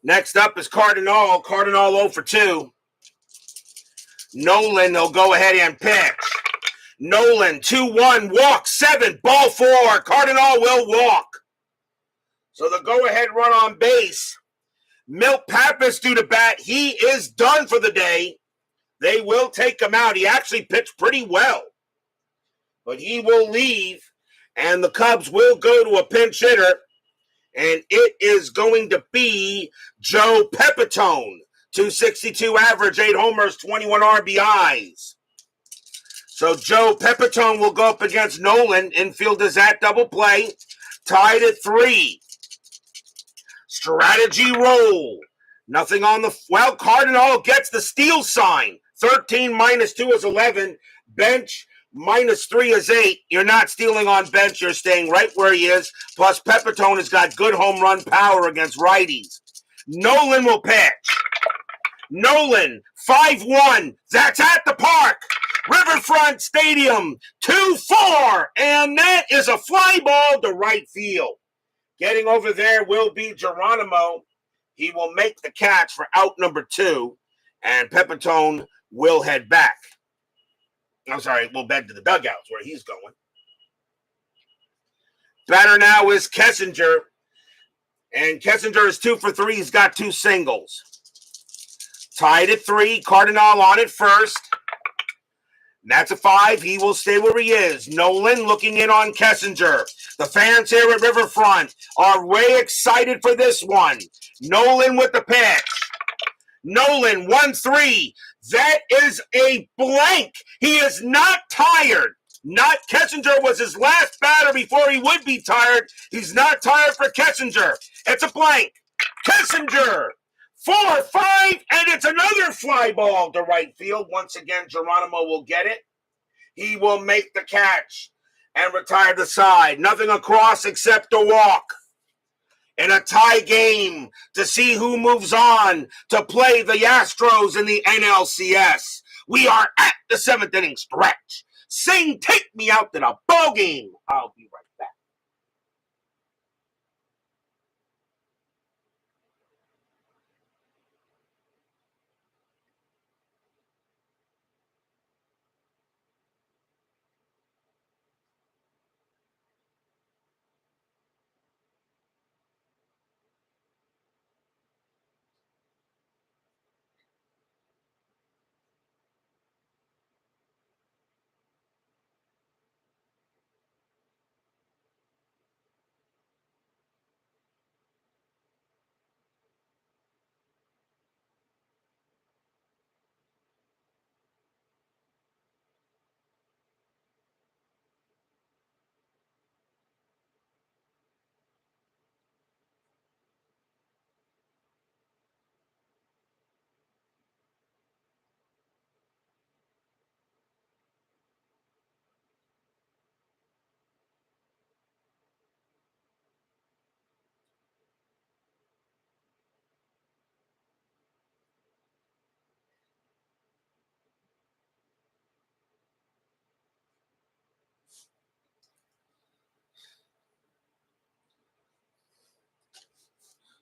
Next up is Cardinal. Cardinal 0 for 2. Nolan, they'll go ahead and pitch. Nolan, 2-1, walk 7, ball 4. Cardinal will walk. So the go-ahead run on base. Milt Pappas due to bat. He is done for the day. They will take him out. He actually pitched pretty well. But he will leave, and the Cubs will go to a pinch hitter. And it is going to be Joe Pepitone. 262 average, 8 homers, 21 RBIs. So Joe Pepitone will go up against Nolan. Infield is at double play. Tied at 3. Strategy roll. Nothing on the... Well, Cardinal gets the steal sign. 13 minus 2 is 11. Bench minus 3 is 8. You're not stealing on bench. You're staying right where he is. Plus, Pepitone has got good home run power against righties. Nolan will pitch. Nolan, 5-1. That's at the park. Riverfront Stadium, 2-4. And that is a fly ball to right field. Getting over there will be Geronimo. He will make the catch for out number 2. And Pepitone will head back. I'm sorry, we'll head to the dugouts where he's going. Batter now is Kessinger. And Kessinger is 2 for 3. He's got 2 singles. Tied at 3. Cardinal on at first. And that's a 5. He will stay where he is. Nolan looking in on Kessinger. The fans here at Riverfront are way excited for this one. Nolan with the pitch. Nolan, 1-3. That is a blank. He is not tired. Not Kessinger was his last batter before he would be tired. He's not tired for Kessinger. It's a blank. Kessinger, 4-5, and it's another fly ball to right field. Once again, Geronimo will get it. He will make the catch and retire the side. Nothing across except a walk. In a tie game to see who moves on to play the Astros in the NLCS. We are at the 7th inning stretch. Sing, take me out to the ball game. I'll be right back.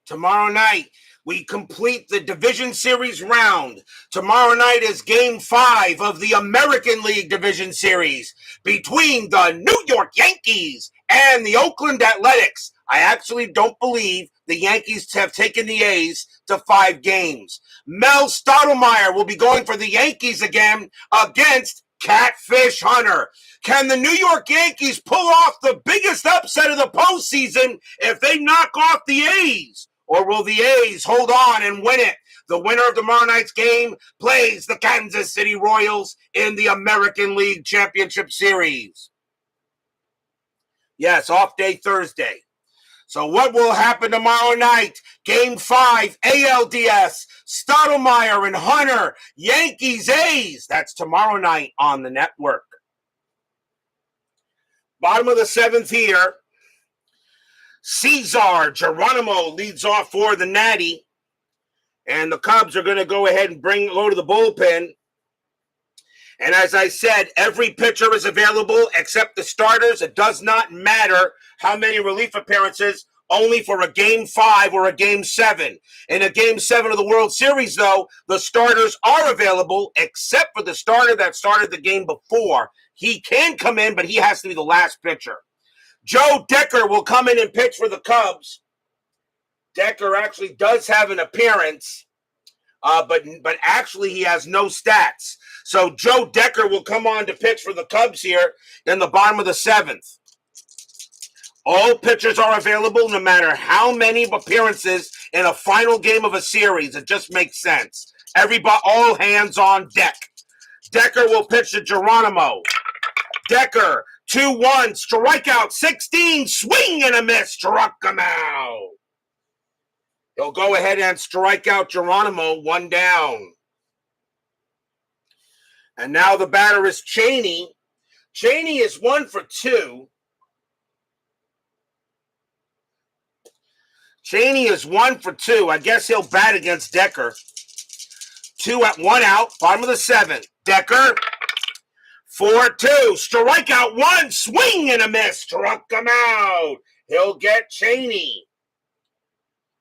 Tomorrow night, we complete the Division Series round. Tomorrow night is Game 5 of the American League Division Series between the New York Yankees and the Oakland Athletics. I actually don't believe the Yankees have taken the A's to 5 games. Mel Stottlemyre will be going for the Yankees again against Catfish Hunter. Can the New York Yankees pull off the biggest upset of the postseason if they knock off the A's? Or will the A's hold on and win it? The winner of tomorrow night's game plays the Kansas City Royals in the American League Championship Series. Yes, off day Thursday. So what will happen tomorrow night? Game 5, ALDS, Stottlemyre and Hunter, Yankees, A's. That's tomorrow night on the network. Bottom of the 7th here. Cesar Geronimo leads off for the Natty. And the Cubs are going to go ahead and go to the bullpen. And as I said, every pitcher is available except the starters. It does not matter how many relief appearances, only for a Game 5 or a Game 7. In a Game 7 of the World Series, though, the starters are available except for the starter that started the game before. He can come in, but he has to be the last pitcher. Joe Decker will come in and pitch for the Cubs. Decker actually does have an appearance, but actually he has no stats. So Joe Decker will come on to pitch for the Cubs here in the bottom of the 7th. All pitchers are available no matter how many appearances in a final game of a series. It just makes sense. Everybody, all hands on deck. Decker will pitch to Geronimo. Decker, 2-1, strikeout, 16, swing and a miss, struck him out. He'll go ahead and strike out Geronimo, 1 down. And now the batter is Cheney. Cheney is 1 for 2. Cheney is 1 for 2. I guess he'll bat against Decker. 1 out, bottom of the 7th. Decker, 4-2, strikeout 1, swing and a miss, struck him out. He'll get Cheney.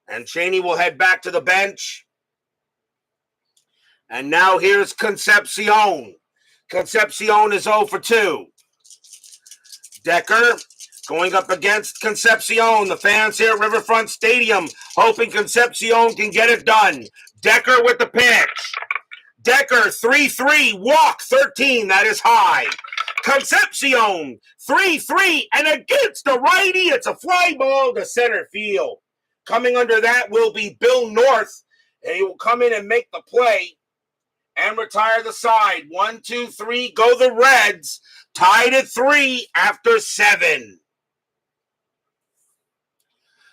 And Cheney will head back to the bench. And now here's Concepcion. Concepcion is 0 for 2. Decker going up against Concepcion. The fans here at Riverfront Stadium hoping Concepcion can get it done. Decker with the pitch. Decker, 3-3, walk, 13, that is high. Concepcion, 3-3, and against the righty, it's a fly ball to center field. Coming under that will be Bill North, and he will come in and make the play and retire the side. 1, 2, 3, go the Reds. Tied at 3 after 7.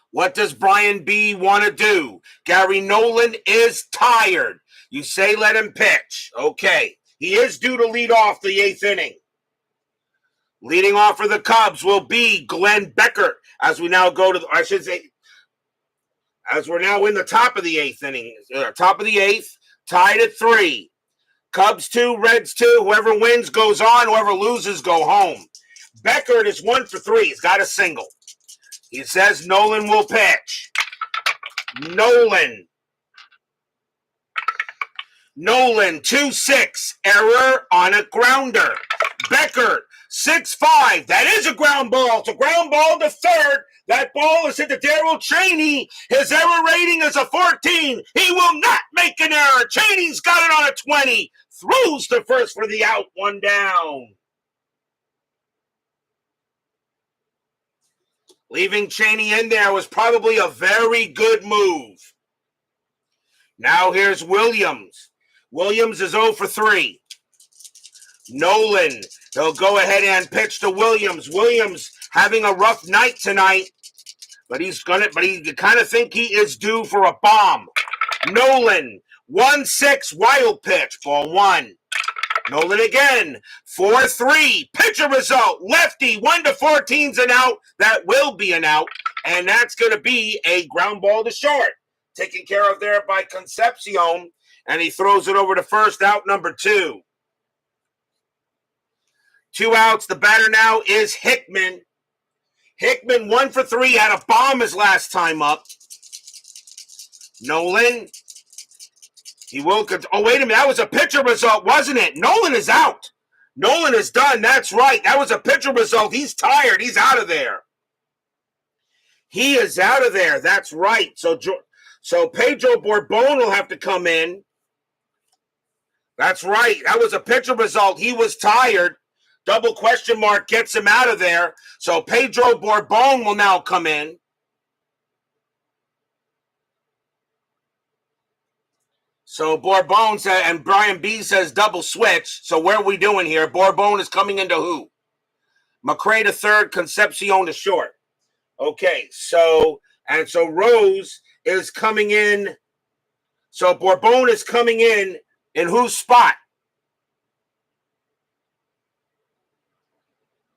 What does Brian B. want to do? Gary Nolan is tired. You say let him pitch. Okay. He is due to lead off the 8th inning. Leading off for the Cubs will be Glenn Becker. As we now go to, as we're now in the top of the 8th inning. Top of the 8th, tied at 3. Cubs 2, Reds 2. Whoever wins goes on. Whoever loses go home. Becker is 1 for 3. He's got a single. He says Nolan will pitch. Nolan, 2-6, error on a grounder. Becker, 6-5, that is a ground ball. It's a ground ball to third. That ball is hit to Darryl Cheney. His error rating is a 14. He will not make an error. Cheney's got it on a 20. Throws to first for the out, 1 down. Leaving Cheney in there was probably a very good move. Now here's Williams. Williams is 0 for 3. Nolan, he'll go ahead and pitch to Williams. Williams having a rough night tonight, but he kind of think he is due for a bomb. Nolan, 1-6, wild pitch, ball 1. Nolan again, 4-3, pitcher result, lefty, 1-14's an out. That will be an out, and that's going to be a ground ball to short. Taken care of there by Concepcion, and he throws it over to first, out number 2. 2 outs, the batter now is Hickman. Hickman, 1 for 3, had a bomb his last time up. Nolan, he will, oh, wait a minute, that was a pitcher result, wasn't it? Nolan is out. Nolan is done, that's right. That was a pitcher result. He's tired, he's out of there. He is out of there, that's right. So Pedro Borbon will have to come in. That's right, that was a pitcher result. He was tired. Double question mark gets him out of there. So Pedro Borbon will now come in. So Borbon said, and Brian B says double switch. So where are we doing here? Borbon is coming into who? McCray to third, Concepcion to short. Okay, so Rose is coming in. So Borbon is coming in whose spot?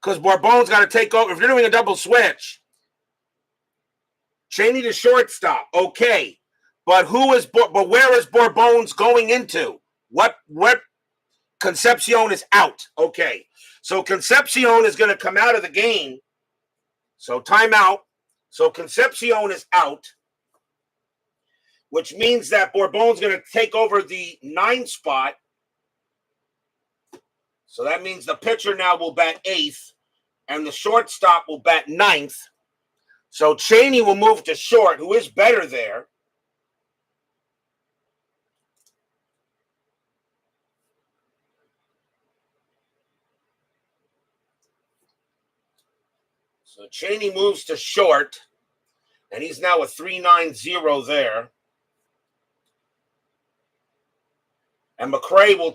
Because Borbon's got to take over. If you're doing a double switch, Cheney to shortstop. Okay. But where is Borbon's going into? What Concepcion is out. Okay. So Concepcion is going to come out of the game. So timeout. So Concepcion is out, which means that Borbon's going to take over the 9 spot. So that means the pitcher now will bat 8th, and the shortstop will bat 9th. So Cheney will move to short, who is better there. So Cheney moves to short, and he's now a 3.90 there. And McRae will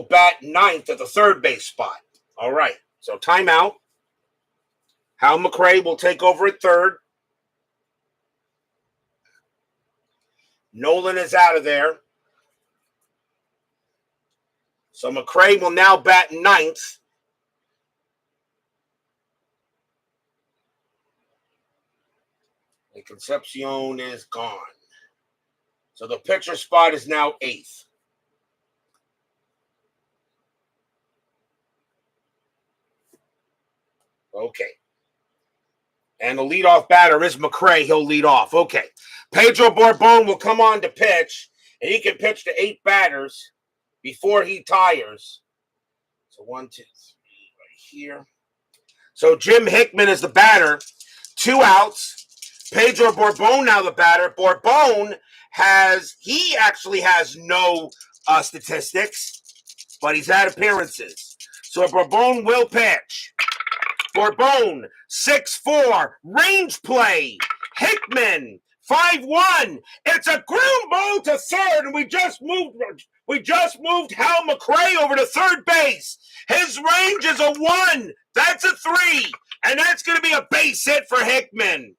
bat ninth at the third base spot. All right. So timeout. Hal McRae will take over at third. Nolan is out of there. So McRae will now bat ninth. And Concepcion is gone. So the pitcher spot is now eighth. Okay. And the leadoff batter is McRae. He'll lead off. Okay. Pedro Borbon will come on to pitch, and he can pitch to 8 batters before he tires. So 1, 2, 3 right here. So Jim Hickman is the batter. 2 outs. Pedro Borbon now the batter. Borbon actually has no statistics, but he's had appearances. So Borbon will pitch. Borbon, 6-4, range play. Hickman, 5-1. It's a ground ball to third, and we just moved Hal McRae over to third base. His range is a 1. That's a 3, and that's going to be a base hit for Hickman.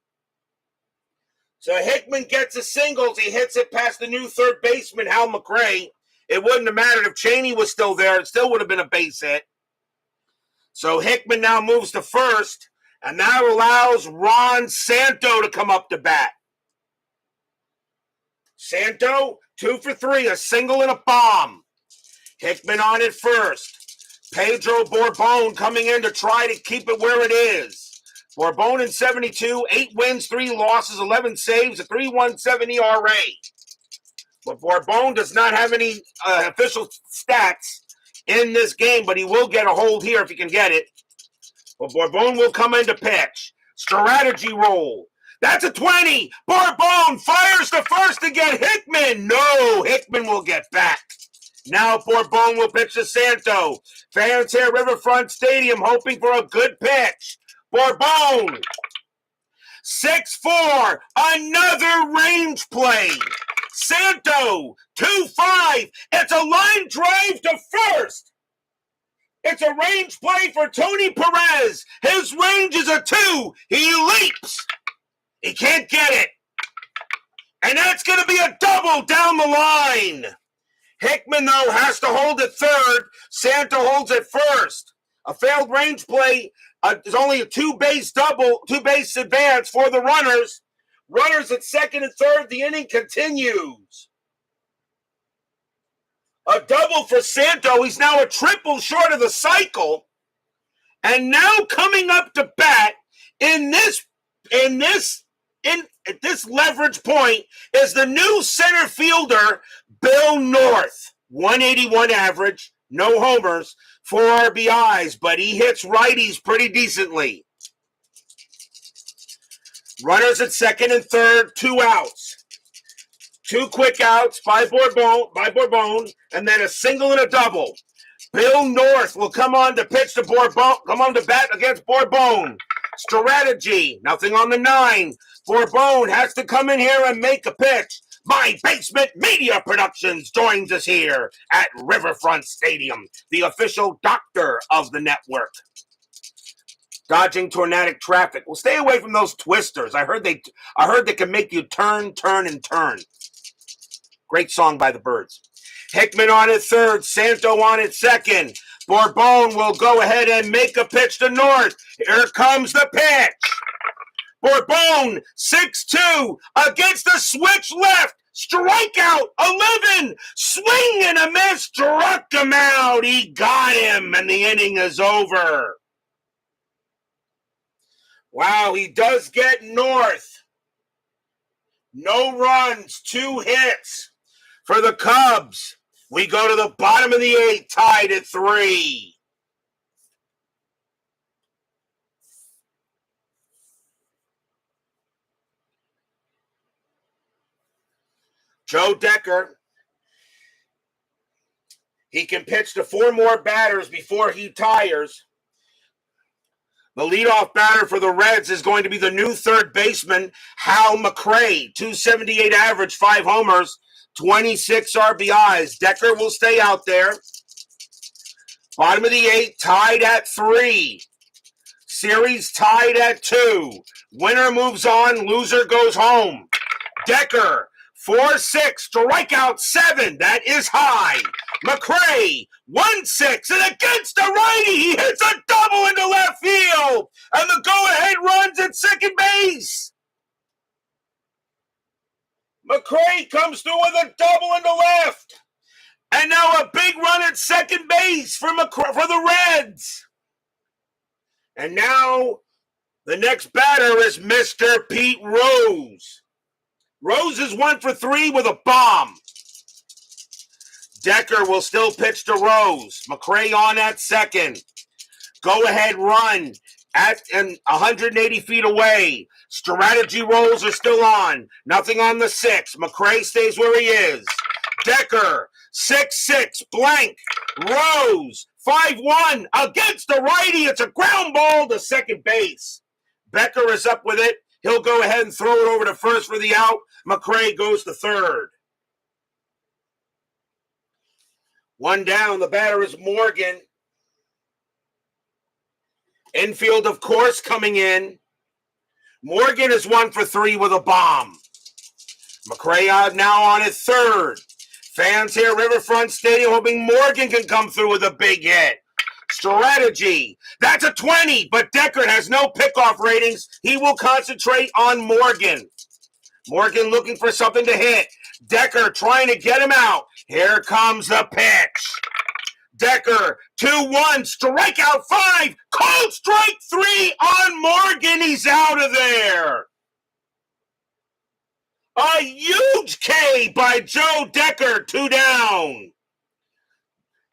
So Hickman gets a singles. He hits it past the new third baseman, Hal McRae. It wouldn't have mattered if Cheney was still there. It still would have been a base hit. So Hickman now moves to first, and that allows Ron Santo to come up to bat. Santo, 2 for 3, a single and a bomb. Hickman on at first. Pedro Borbon coming in to try to keep it where it is. Borbon in 72, 8 wins, 3 losses, 11 saves, a 3.17 ERA. But Borbon does not have any official stats in this game, but he will get a hold here if he can get it. But Borbon will come in to pitch. Strategy roll. That's a 20. Borbon fires to first to get Hickman. No, Hickman will get back. Now Borbon will pitch to Santo. Fans here at Riverfront Stadium hoping for a good pitch. Borbon. 6-4. Another range play. Santo, 2-5. It's a line drive to first. It's a range play for Tony Perez. His range is a 2. He leaps. He can't get it. And that's going to be a double down the line. Hickman, though, has to hold at third. Santo holds at first. A failed range play is only a 2-base advance for the runners. Runners at second and third. The inning continues. A double for Santo. He's now a triple short of the cycle. And now coming up to bat at this leverage point is the new center fielder, Bill North. 181 average, no homers, 4 RBIs, but he hits righties pretty decently. Runners at second and third, 2 outs. 2 quick outs by Borbon, and then a single and a double. Bill North will come on to bat against Borbon. Strategy, nothing on the 9. Borbon has to come in here and make a pitch. My Basement Media Productions joins us here at Riverfront Stadium, the official doctor of the network. Dodging tornadic traffic. Well, stay away from those twisters. I heard they can make you turn, and turn. Great song by the Byrds. Hickman on at third, Santo on at second. Borbon will go ahead and make a pitch to North. Here comes the pitch. Borbon, 6-2, against the switch left. Strikeout, 11. Swing and a miss, struck him out. He got him, and the inning is over. Wow, he does get North. No runs, 2 hits for the Cubs. We go to the bottom of the 8th, tied at 3. Joe Decker He can pitch to 4 more batters before he tires. The leadoff batter for the Reds is going to be the new third baseman, Hal McRae. 278 average, 5 homers, 26 RBIs. Decker will stay out there. Bottom of the 8th, tied at 3. Series tied at 2. Winner moves on, loser goes home. Decker, 4-6, strikeout 7. That is high. McRae, 1-6, and against the righty, he hits a double into left field, and the go-ahead runs at second base. McRae comes through with a double into left, and now a big run at second base for the Reds. And now the next batter is Mr. Pete Rose. Rose is 1 for 3 with a bomb. Decker will still pitch to Rose. McRae on at second. Go-ahead run at 180 feet away. Strategy rolls are still on. Nothing on the 6th. McRae stays where he is. Decker, 6-6, blank. Rose, 5-1 against the righty. It's a ground ball to second base. Becker is up with it. He'll go ahead and throw it over to first for the out. McRae goes to third. 1 down. The batter is Morgan. Infield, of course, coming in. Morgan is 1 for 3 with a bomb. McRae now on at third. Fans here at Riverfront Stadium hoping Morgan can come through with a big hit. Strategy. That's a 20, but Decker has no pickoff ratings. He will concentrate on Morgan. Morgan looking for something to hit. Decker trying to get him out. Here comes the pitch. Decker, 2-1, strikeout 5, cold strike 3 on Morgan. He's out of there. A huge K by Joe Decker, 2 down.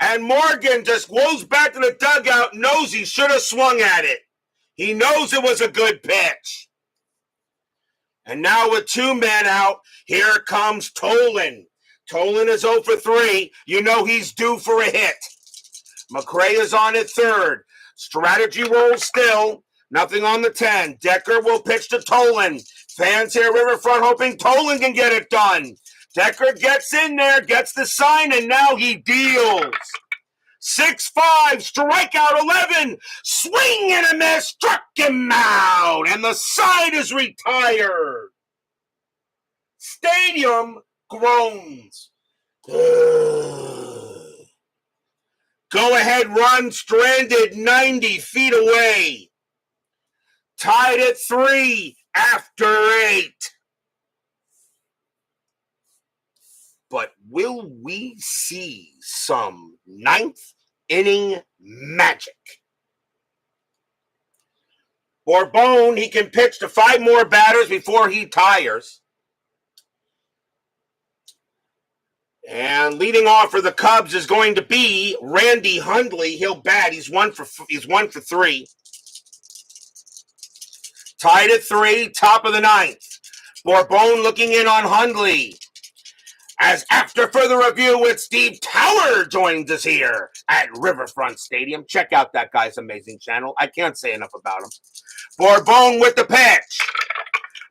And Morgan just goes back to the dugout, knows he should have swung at it. He knows it was a good pitch. And now with 2 men out, here comes Nolan. Nolan is 0 for 3. You know he's due for a hit. McRae is on at third. Strategy roll still. Nothing on the 10. Decker will pitch to Nolan. Fans here at Riverfront hoping Nolan can get it done. Decker gets in there, gets the sign, and now he deals. 6-5, strikeout 11, swing and a miss, struck him out, and the side is retired. Stadium groans. Go-ahead run stranded 90 feet away. Tied at 3 after 8. But will we see some 9th inning magic? Bourbon, he can pitch to 5 more batters before he tires. And leading off for the Cubs is going to be Randy Hundley. He'll bat. He's 1 for 3. Tied at 3, top of the 9th. Bourbon looking in on Hundley. As after further review with Steve Tower joins us here at Riverfront Stadium. Check out that guy's amazing channel. I can't say enough about him. Bourbon with the pitch.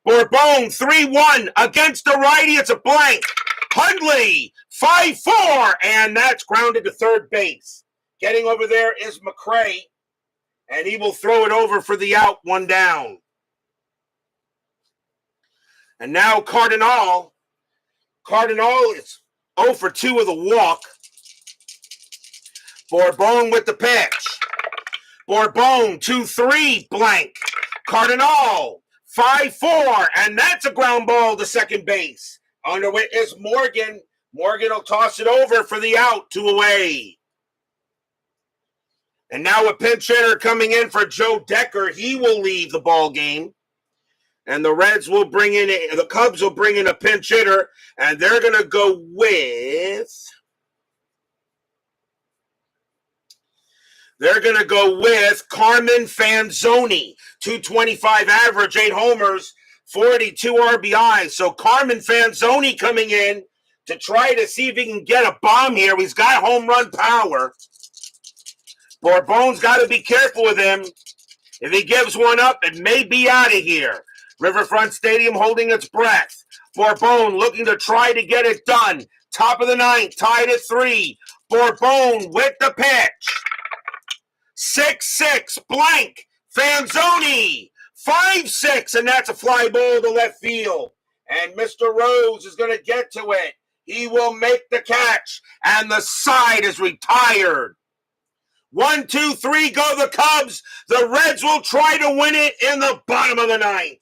Bourbon 3-1 against the righty. It's a blank. Hundley 5-4, and that's grounded to third base. Getting over there is McRae, and he will throw it over for the out, 1 down. And now Cardinal is 0 for 2 with a walk. Bourbon with the pitch. Bourbon 2-3 blank. Cardinal 5-4, and that's a ground ball to second base. Underway is Morgan. Morgan will toss it over for the out, 2 away. And now a pinch hitter coming in for Joe Decker. He will leave the ball game. And the Cubs will bring in a pinch hitter, and they're going to go with Carmen Fanzoni. 225 average, 8 homers, 42 RBIs. So Carmen Fanzoni coming in to try to see if he can get a bomb here. He's got home run power. Bourbone's got to be careful with him. If he gives one up, it may be out of here. Riverfront Stadium holding its breath. Bourbon looking to try to get it done. Top of the ninth, tied at 3. Bourbon with the pitch. 6-6, blank. Fanzoni, 5-6, and that's a fly ball to left field. And Mr. Rose is going to get to it. He will make the catch, and the side is retired. 1, 2, 3, go the Cubs. The Reds will try to win it in the bottom of the ninth.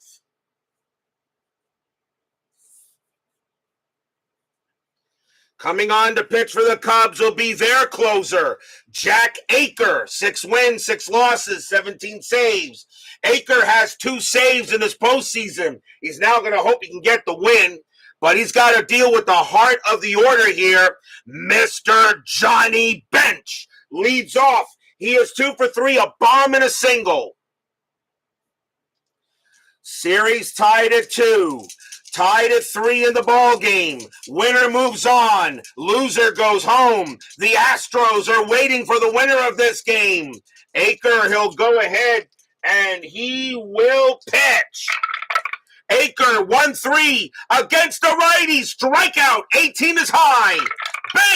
Coming on to pitch for the Cubs will be their closer, Jack Aker. 6 wins, 6 losses, 17 saves. Aker has 2 saves in this postseason. He's now going to hope he can get the win, but he's got to deal with the heart of the order here. Mr. Johnny Bench leads off. He is 2 for 3, a bomb and a single. Series tied at 2. Tied at 3 in the ball game. Winner moves on. Loser goes home. The Astros are waiting for the winner of this game. Aker, he'll go ahead and he will pitch. Aker, 1-3 against the righty. Strikeout, 18 is high.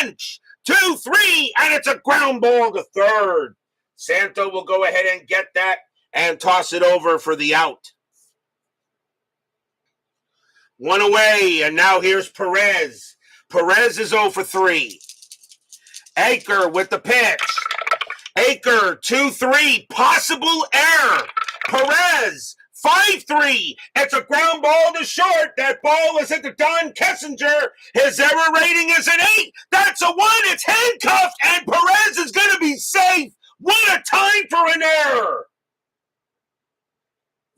Bench, 2-3, and it's a ground ball to third. Santo will go ahead and get that and toss it over for the out. 1 away, and now here's Perez. Perez is 0 for 3. Aker with the pitch. Aker, 2-3, possible error. Perez, 5-3. It's a ground ball to short. That ball is at the Don Kessinger. His error rating is an 8. That's a 1. It's handcuffed, and Perez is going to be safe. What a time for an error.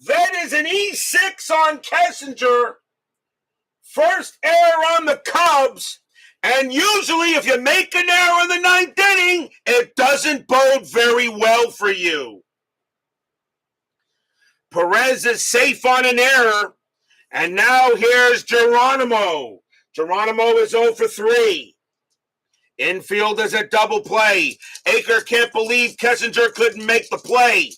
That is an E6 on Kessinger. First error on the Cubs, and usually if you make an error in the 9th inning, it doesn't bode very well for you. Perez is safe on an error, and now here's Geronimo. Geronimo is 0 for 3. Infield is a double play. Aker can't believe Kessinger couldn't make the play.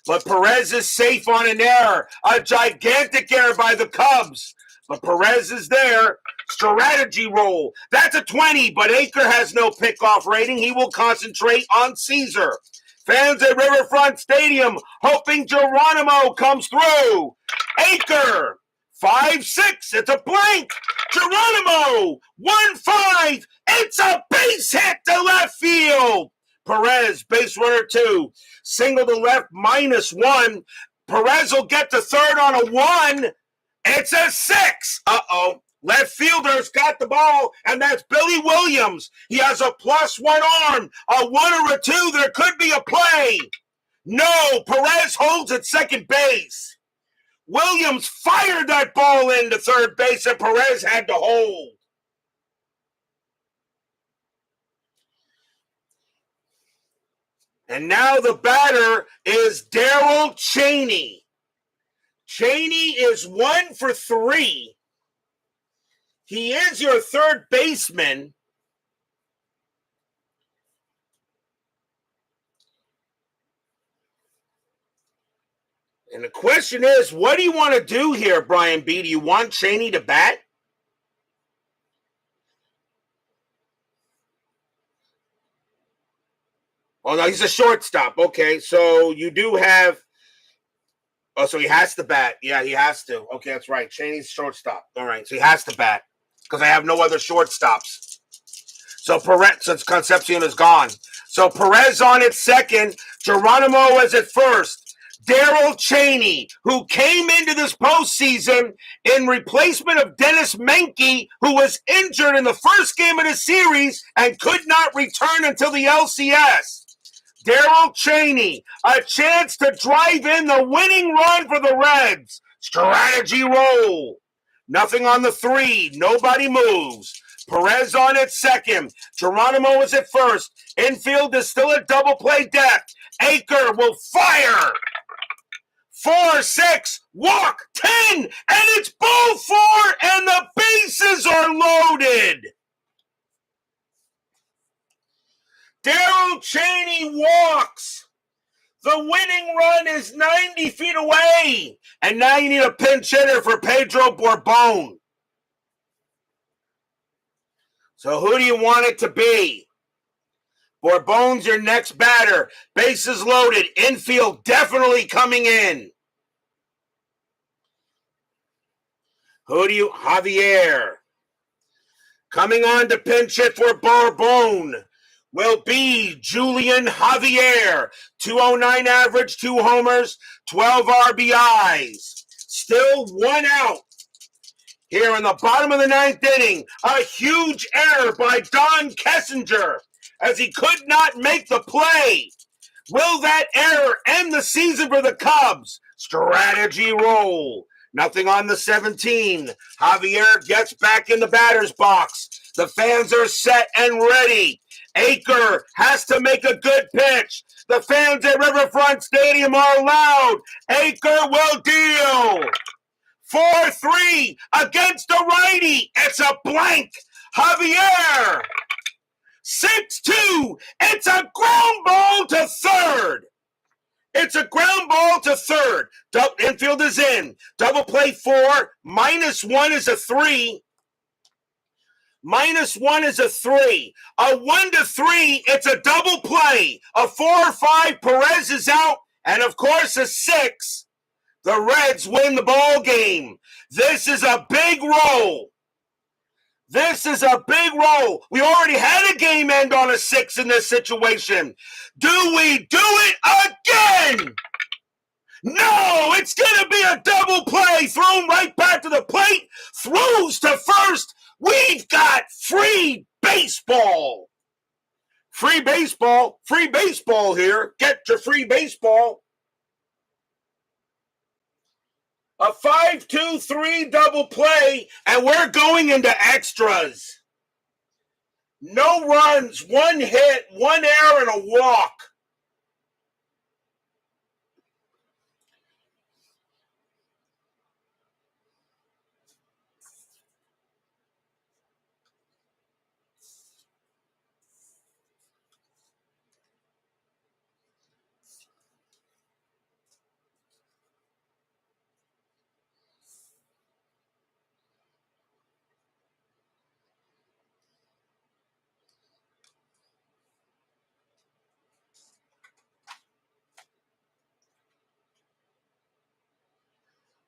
But Perez is safe on an error, a gigantic error by the Cubs. But Perez is there. Strategy roll. That's a 20, but Aker has no pickoff rating. He will concentrate on Caesar. Fans at Riverfront Stadium hoping Geronimo comes through. Aker, 5-6. It's a blank. Geronimo, 1-5. It's a base hit to left field. Perez, base runner 2. Single to left, -1. Perez will get to third on a 1. It's a 6. Uh-oh. Left fielder's got the ball, and that's Billy Williams. He has a +1 arm, a 1 or a 2. There could be a play. No, Perez holds at second base. Williams fired that ball into third base, and Perez had to hold. And now the batter is Darrell Cheney. Cheney is 1 for 3. He is your third baseman. And the question is, what do you want to do here, Brian B? Do you want Cheney to bat? Oh, no, he's a shortstop. Okay, so you do have... Oh, so he has to bat. Yeah, he has to. Okay, that's right. Cheney's shortstop. All right, so he has to bat because I have no other shortstops. So Perez, since Concepcion is gone. So Perez on at second. Geronimo is at first. Darrell Cheney, who came into this postseason in replacement of Dennis Menke, who was injured in the first game of the series and could not return until the LCS. Darrell Cheney, a chance to drive in the winning run for the Reds. Strategy roll. Nothing on the 3. Nobody moves. Perez on at second. Geronimo is at first. Infield is still at double play depth. Aker will fire. 4-6, walk 10, and it's ball 4, and the bases are loaded. Darryl Cheney walks. The winning run is 90 feet away, and now you need a pinch hitter for Pedro Borbon. So who do you want it to be? Bourbon's your next batter. Bases loaded. Infield definitely coming in. Who do you? Javier. Coming on to pinch hit for Bourbon will be Julian Javier. 209 average, 2 homers, 12 RBIs. Still 1 out. Here in the bottom of the 9th inning, a huge error by Don Kessinger as he could not make the play. Will that error end the season for the Cubs? Strategy roll. Nothing on the 17. Javier gets back in the batter's box. The fans are set and ready. Aker has to make a good pitch. The fans at Riverfront Stadium are loud. Aker will deal. 4-3 against the righty. It's a blank. Javier. 6-2. It's a ground ball to third. It's a ground ball to third. Infield is in. Double play 4. -1 is a 3. -1 is a 3. A 1-3, it's a double play. A 4-5, Perez is out. And of course, a 6. The Reds win the ball game. This is a big roll. This is a big roll. We already had a game end on a 6 in this situation. Do we do it again? No, it's going to be a double play. Thrown right back to the plate. Throws to first. We've got free baseball. Free baseball. Free baseball here. Get your free baseball. A 5-2-3 double play, and we're going into extras. No runs, 1 hit, 1 error, and a walk.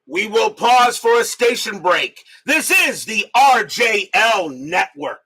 We will pause for a station break. This is the RJL Network.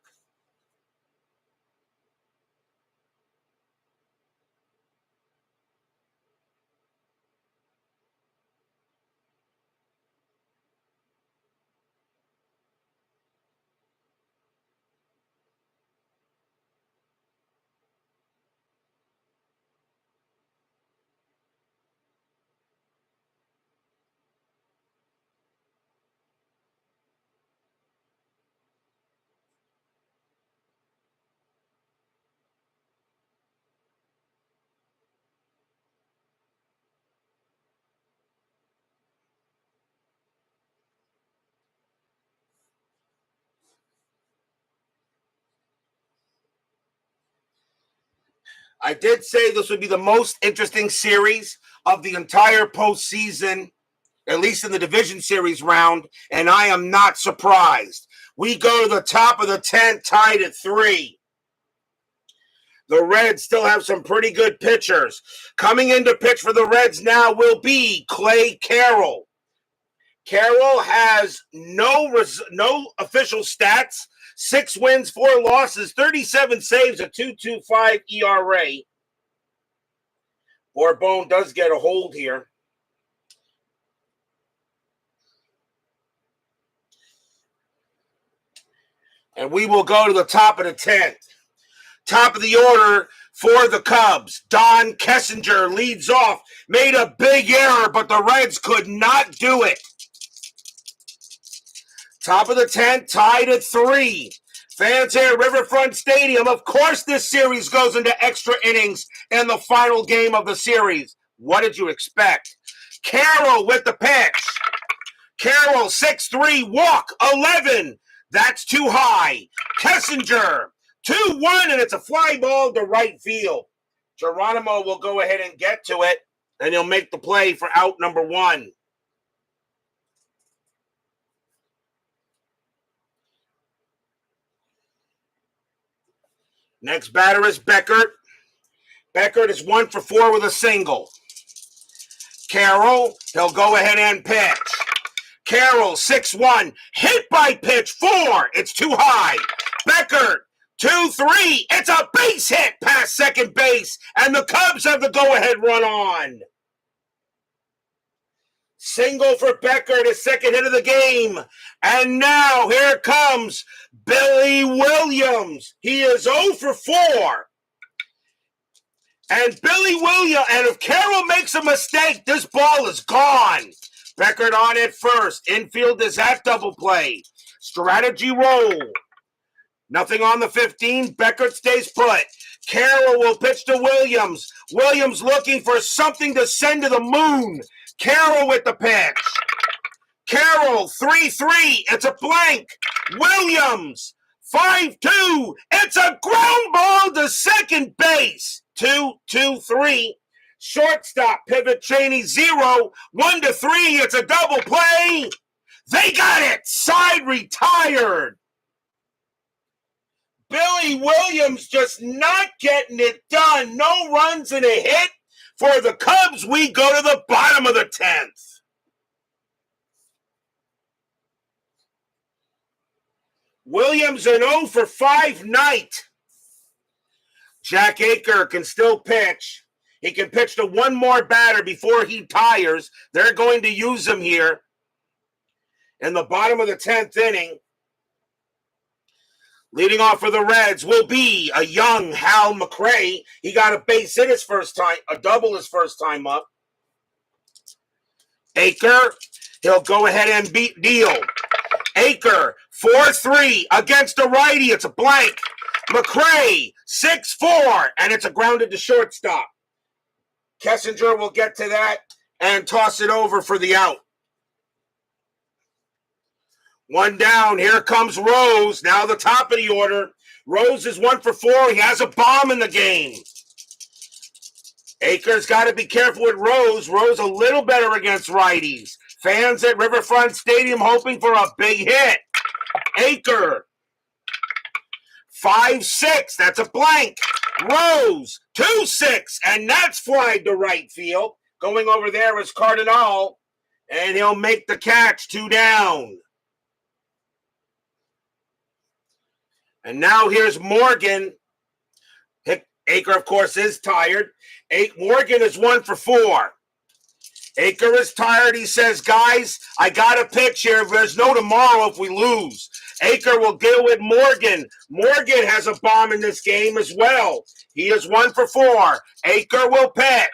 I did say this would be the most interesting series of the entire postseason, at least in the division series round, and I am not surprised. We go to the top of the 10th, tied at 3. The Reds still have some pretty good pitchers. Coming in to pitch for the Reds now will be Clay Carroll. Carroll has no official stats. 6 wins, 4 losses, 37 saves, a 2.25 ERA. Bourbon does get a hold here. And we will go to the top of the 10th. Top of the order for the Cubs. Don Kessinger leads off. Made a big error, but the Reds could not do it. Top of the 10th, tied at 3. Fans here at Riverfront Stadium. Of course, this series goes into extra innings in the final game of the series. What did you expect? Carroll with the pitch. Carroll, 6-3, walk, 11. That's too high. Kessinger, 2-1, and it's a fly ball to right field. Geronimo will go ahead and get to it, and he'll make the play for out number 1. Next batter is Beckert. Beckert is 1 for 4 with a single. Carroll, he'll go ahead and pitch. Carroll, 6-1, hit by pitch, 4. It's too high. Beckert, 2-3. It's a base hit past second base, and the Cubs have the go-ahead run on. Single for Beckert, his second hit of the game. And now here comes Billy Williams. He is 0 for 4. And Billy Williams, and if Carroll makes a mistake, this ball is gone. Beckert on it first. Infield is at double play. Strategy roll. Nothing on the 15. Beckert stays put. Carroll will pitch to Williams. Williams looking for something to send to the moon. Carroll with the pitch. Carroll, 3-3. It's a blank. Williams, 5-2. It's a ground ball to second base. 2-2-3. Shortstop, pivot Cheney, 0. 1-3. It's a double play. They got it. Side retired. Billy Williams just not getting it done. No runs and a hit. For the Cubs, we go to the bottom of the 10th. Williams an 0 for 5 night. Jack Aker can still pitch. He can pitch to one more batter before he tires. They're going to use him here in the bottom of the 10th inning. Leading off for the Reds will be a young Hal McRae. He got a base hit his first time, a double his first time up. Aker, he'll go ahead and deal. Aker, 4-3 against a righty. It's a blank. McRae, 6-4, and it's a grounded to shortstop. Kessinger will get to that and toss it over for the out. One down. Here comes Rose. Now the top of the order. Rose is 1 for 4. He has a bomb in the game. Aker's got to be careful with Rose. Rose a little better against righties. Fans at Riverfront Stadium hoping for a big hit. Aker. 5-6. That's a blank. Rose. 2-6. And that's flied to right field. Going over there is Cardinal. And he'll make the catch. 2 down. And now here's Morgan. Aker, of course, is tired. Morgan is 1 for 4. Aker is tired. He says, guys, I got a pitch here. There's no tomorrow if we lose. Aker will deal with Morgan. Morgan has a bomb in this game as well. He is 1 for 4. Aker will pitch.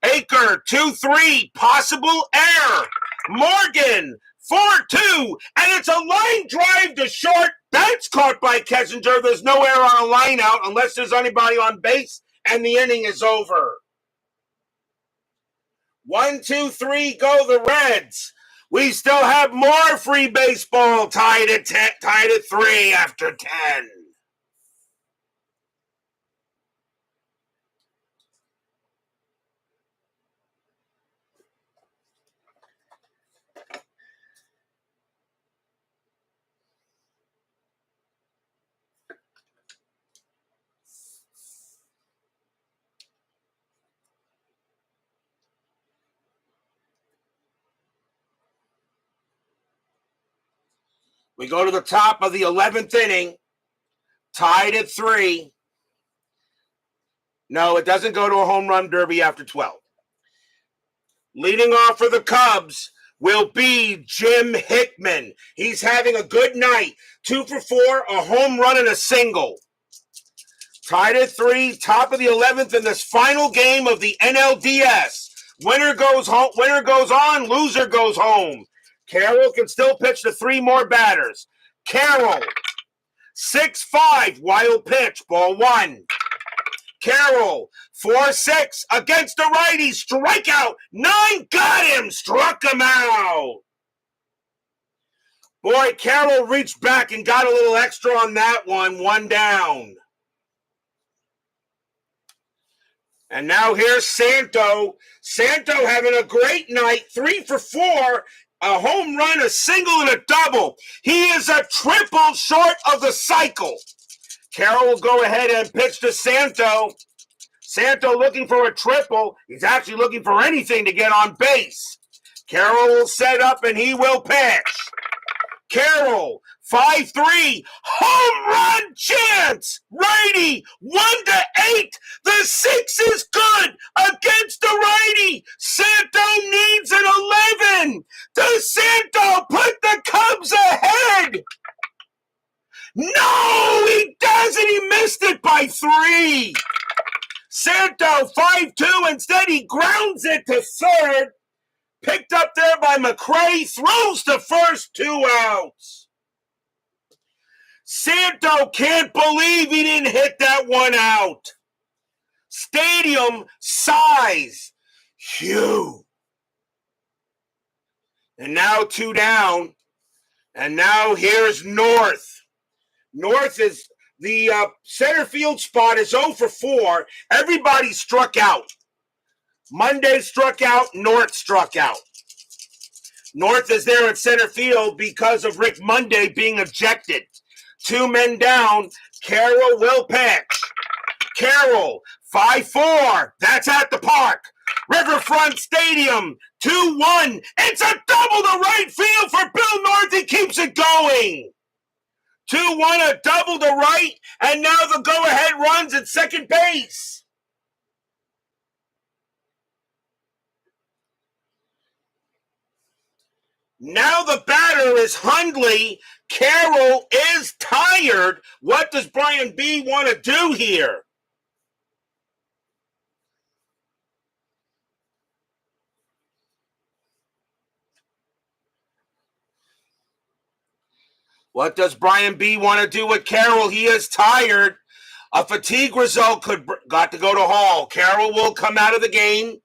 Aker, 2-3. Possible error. Morgan, 4-2. And it's a line drive to short. That's caught by Kessinger. There's no error on a line out unless there's anybody on base, and the inning is over. 1, 2, 3, go the Reds. We still have more free baseball tied at 3 after 10. We go to the top of the 11th inning, tied at 3. No, it doesn't go to a home run derby after 12. Leading off for the Cubs will be Jim Hickman. He's having a good night. 2 for 4, a home run and a single. Tied at 3, top of the 11th in this final game of the NLDS. Winner goes home. Winner goes on, loser goes home. Carroll can still pitch to 3 more batters. Carroll, 6-5, wild pitch, ball 1. Carroll, 4-6 against the righty. Strikeout. 9 got him. Struck him out. Boy, Carroll reached back and got a little extra on that one. 1 down. And now here's Santo. Santo having a great night. 3 for 4. A home run, a single, and a double. He is a triple short of the cycle. Carroll will go ahead and pitch to Santo. Santo looking for a triple. He's actually looking for anything to get on base. Carroll will set up and he will pitch. Carroll, 5-3, home run chance. Righty, 1-8. The 6 is good against the righty. Santo needs an 11. Does Santo put the Cubs ahead? No, he doesn't. He missed it by 3. Santo, 5-2. Instead, he grounds it to third. Picked up there by McCray, throws to first, 2 outs. Santo can't believe he didn't hit that one out. Stadium size, huge. And now 2 down. And now here's North. North is the center field spot is 0 for 4. Everybody struck out. Monday struck out, North struck out. North is there at center field because of Rick Monday being ejected. 2 men down, Carroll will pitch. Carroll, 5-4, that's at the park. Riverfront Stadium, 2-1. It's a double to right field for Bill North. He keeps it going. 2-1, a double to right, and now the go-ahead runs at second base. Now the batter is Hundley. Carroll is tired. What does Brian B. want to do here? What does Brian B. want to do with Carroll? He is tired. A fatigue result got to go to Hall. Carroll will come out of the game.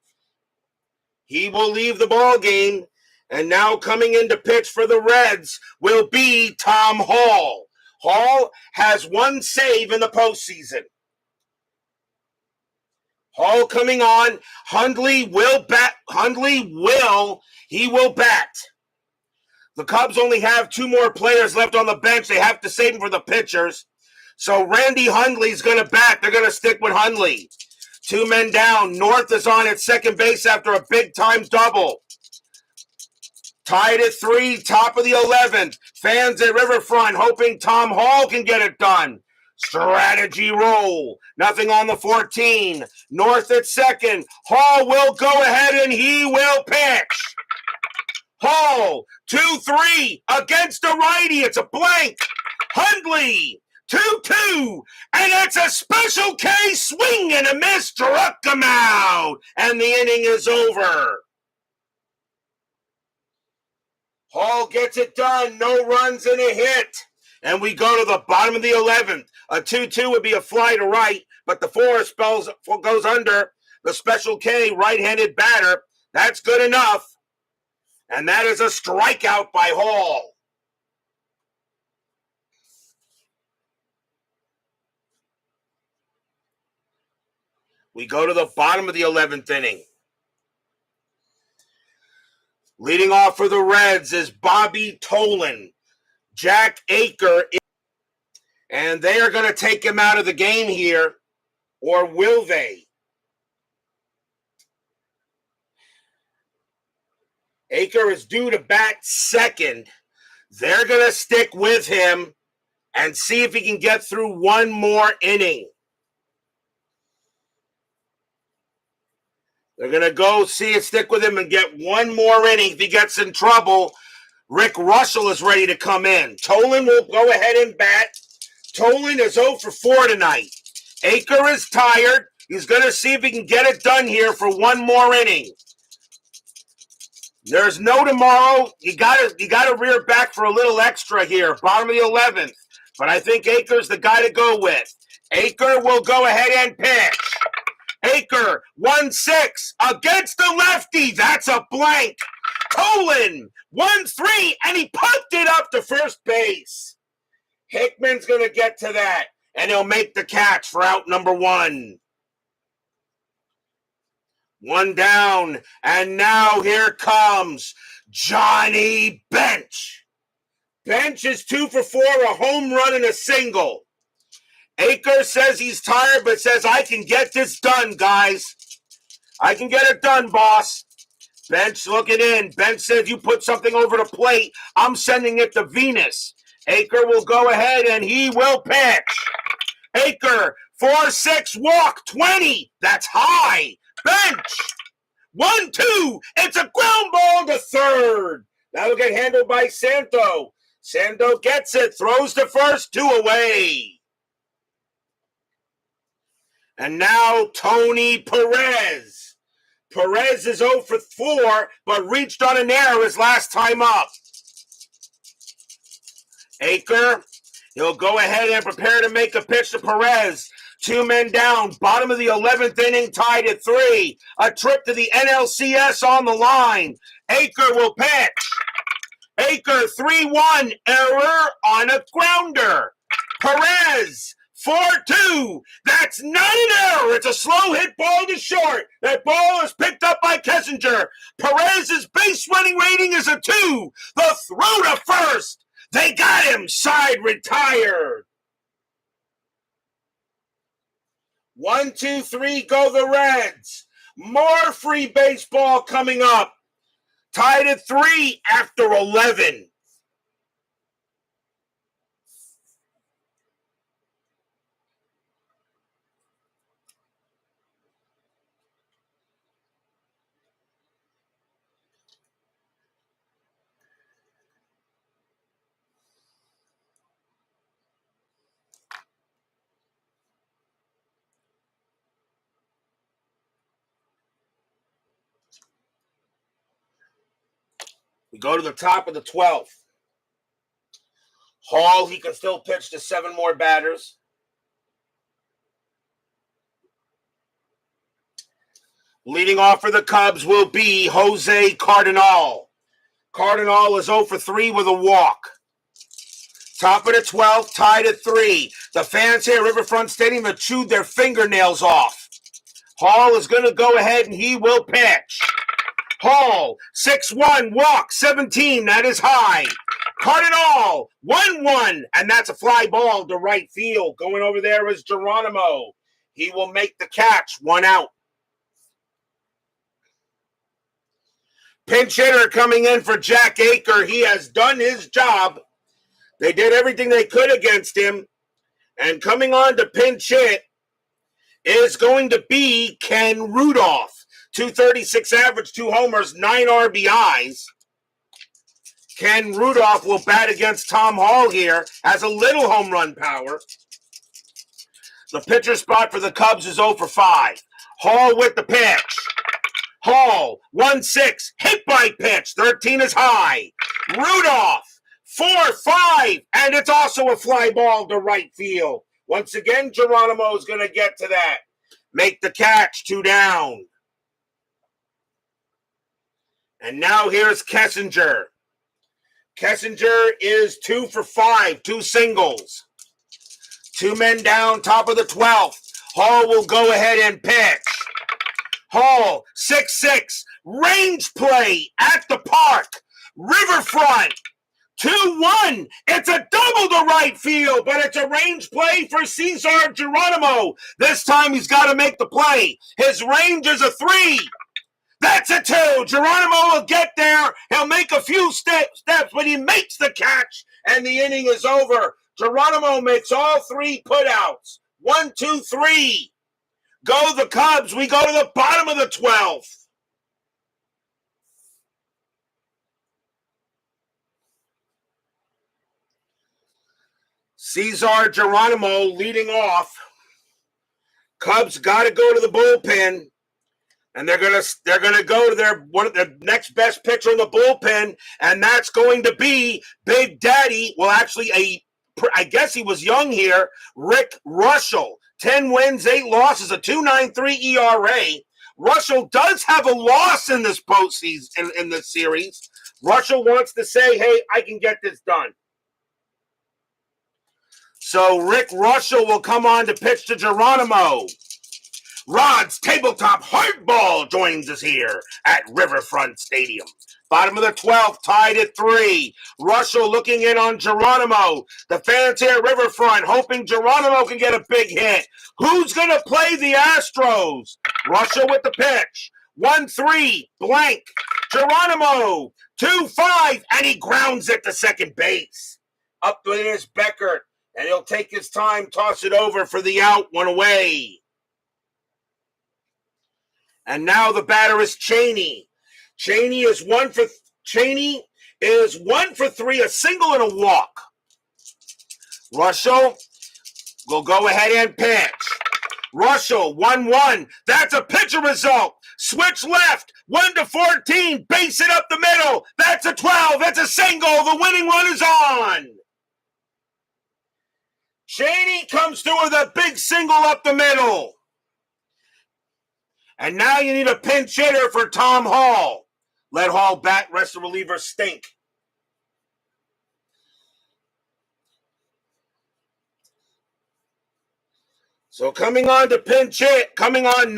He will leave the ball game. And now coming in to pitch for the Reds will be Tom Hall. Hall has 1 save in the postseason. Hall coming on. Hundley will bat. He will bat. The Cubs only have 2 more players left on the bench. They have to save them for the pitchers. So Randy Hundley's going to bat. They're going to stick with Hundley. 2 men down. North is on at second base after a big-time double. Tied at 3, top of the 11th. Fans at Riverfront hoping Tom Hall can get it done. Strategy roll. Nothing on the 14. North at second. Hall will go ahead and he will pitch. Hall, 2-3 against the righty. It's a blank. Hundley, 2-2. And it's a special K swing and a miss. Struck him out. And the inning is over. Hall gets it done. No runs and a hit. And we go to the bottom of the 11th. A 2-2 would be a fly to right, but the 4 goes under. The special K right-handed batter. That's good enough. And that is a strikeout by Hall. We go to the bottom of the 11th inning. Leading off for the Reds is Bobby Tolan. Jack Aker, and they are going to take him out of the game here, or will they? Aker is due to bat second. They're going to stick with him and see if he can get through 1 more inning. They're going to go stick with him and get 1 more inning. If he gets in trouble, Rick Russell is ready to come in. Tolan will go ahead and bat. Tolan is 0 for 4 tonight. Aker is tired. He's going to see if he can get it done here for 1 more inning. There's no tomorrow. You got to rear back for a little extra here. Bottom of the 11th. But I think Aker's the guy to go with. Aker will go ahead and pitch. Aker, 1-6 against the lefty. That's a blank. Nolan, 1-3, and he pumped it up to first base. Hickman's going to get to that, and he'll make the catch for out number 1. 1 down, and now here comes Johnny Bench. Bench is 2 for 4, a home run and a single. Aker says he's tired, but says, I can get this done, guys. I can get it done, boss. Bench looking in. Bench says, you put something over the plate, I'm sending it to Venus. Aker will go ahead, and he will pitch. Aker, 4-6, walk, 20. That's high. Bench, 1-2. It's a ground ball to third. That'll get handled by Santo. Santo gets it, throws to first, 2 away. And now Tony Perez. Perez is 0 for 4, but reached on an error his last time up. Aker, he'll go ahead and prepare to make a pitch to Perez. 2 men down, bottom of the 11th inning, tied at 3. A trip to the NLCS on the line. Aker will pitch. Aker, 3-1, error on a grounder. Perez, 4-2. That's not an error. It's a slow hit ball to short. That ball is picked up by Kessinger. Perez's base running rating is a 2. The throw to first. They got him. Side retired. 1, 2, 3, go the Reds. More free baseball coming up. Tied at 3 after 11. We go to the top of the 12th. Hall, he can still pitch to 7 more batters. Leading off for the Cubs will be Jose Cardinal. Cardinal is 0 for 3 with a walk. Top of the 12th, tied at 3. The fans here at Riverfront Stadium have chewed their fingernails off. Hall is going to go ahead and he will pitch. Hall, 6-1, walk, 17, that is high. Cardinal, 1-1, and that's a fly ball to right field. Going over there is Geronimo. He will make the catch, 1 out. Pinch hitter coming in for Jack Aker. He has done his job. They did everything they could against him. And coming on to pinch hit is going to be Ken Rudolph. 236 average, 2 homers, 9 RBIs. Ken Rudolph will bat against Tom Hall here. Has a little home run power. The pitcher spot for the Cubs is 0 for 5. Hall with the pitch. Hall, 1-6, hit by pitch, 13 is high. Rudolph, 4-5, and it's also a fly ball to right field. Once again, Geronimo is going to get to that. Make the catch, 2 down. And now here's Kessinger. Kessinger is 2 for 5, 2 singles. 2 men down, top of the 12th. Hall will go ahead and pitch. Hall, 6-6, range play at the park. Riverfront, 2-1. It's a double to right field, but it's a range play for Cesar Geronimo. This time he's got to make the play. His range is a 3. That's a 2. Geronimo will get there. He'll make a few steps, but he makes the catch, and the inning is over. Geronimo makes all 3 putouts. 1, 2, 3. Go the Cubs. We go to the bottom of the 12th. Cesar Geronimo leading off. Cubs got to go to the bullpen. And they're gonna go to their next best pitcher in the bullpen, and that's going to be Big Daddy. Well, actually, I guess he was young here. Rick Russell 10 wins, 8 losses, a 2.93 ERA. Russell does have a loss in this postseason, in this series. Russell wants to say, hey, I can get this done. So Rick Russell will come on to pitch to Geronimo. Rod's Tabletop Hardball joins us here at Riverfront Stadium. Bottom of the 12th, tied at 3. Russell looking in on Geronimo. The fans here at Riverfront hoping Geronimo can get a big hit. Who's going to play the Astros? Russell with the pitch. 1-3, blank. Geronimo, 2-5, and he grounds it to second base. Up to his Beckert, and he'll take his time, toss it over for the out, one away. And now the batter is Cheney. Cheney is 1 for 3, a single and a walk. Russell will go ahead and pitch. Russell, 1-1. That's a pitcher result. Switch left, 1-14. Base it up the middle. That's a 12. That's a single. The winning run is on. Cheney comes through with a big single up the middle. And now you need a pinch hitter for Tom Hall. Let Hall bat, rest of the relievers stink. So coming on to pinch hit, coming on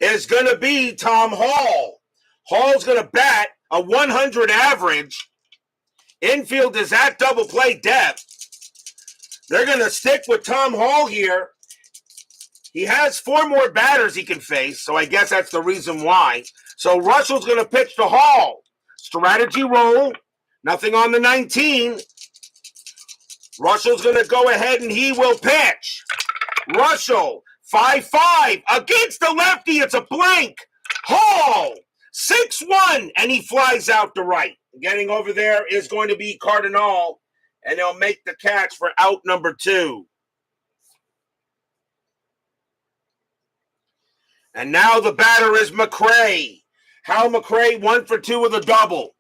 is going to be Tom Hall. Hall's going to bat a 100 average. Infield is at double play depth. They're going to stick with Tom Hall here. He has 4 more batters he can face, so I guess that's the reason why. So Russell's going to pitch to Hall. Strategy roll. Nothing on the 19. Russell's going to go ahead and he will pitch. Russell, 5-5. Against the lefty, it's a blank. Hall, 6-1, and he flies out to right. Getting over there is going to be Cardinal, and they'll make the catch for out number 2. And now the batter is McRae. Hal McRae, 1 for 2 with a double.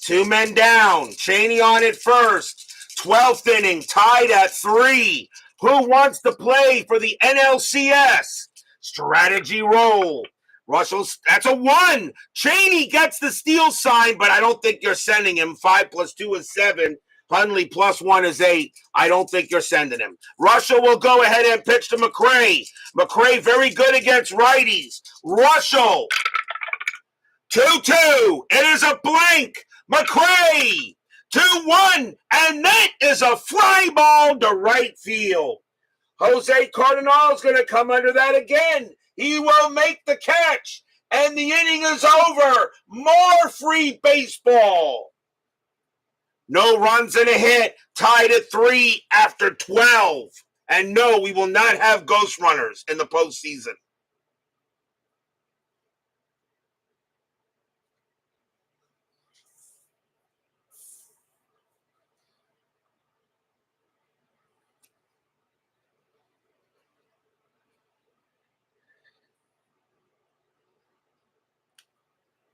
2 men down. Cheney on it first. 12th inning, tied at 3. Who wants to play for the NLCS? Strategy roll. Russell's, that's a 1. Cheney gets the steal sign, but I don't think you're sending him. 5 + 2 is 7. Hundley +1 is 8. I don't think you're sending him. Russell will go ahead and pitch to McRae. McRae very good against righties. Russell, 2-2. It is a blank. McRae, 2-1. And that is a fly ball to right field. Jose Cardinal is going to come under that again. He will make the catch. And the inning is over. More free baseball. No runs and a hit, tied at 3 after 12. And no, we will not have ghost runners in the postseason.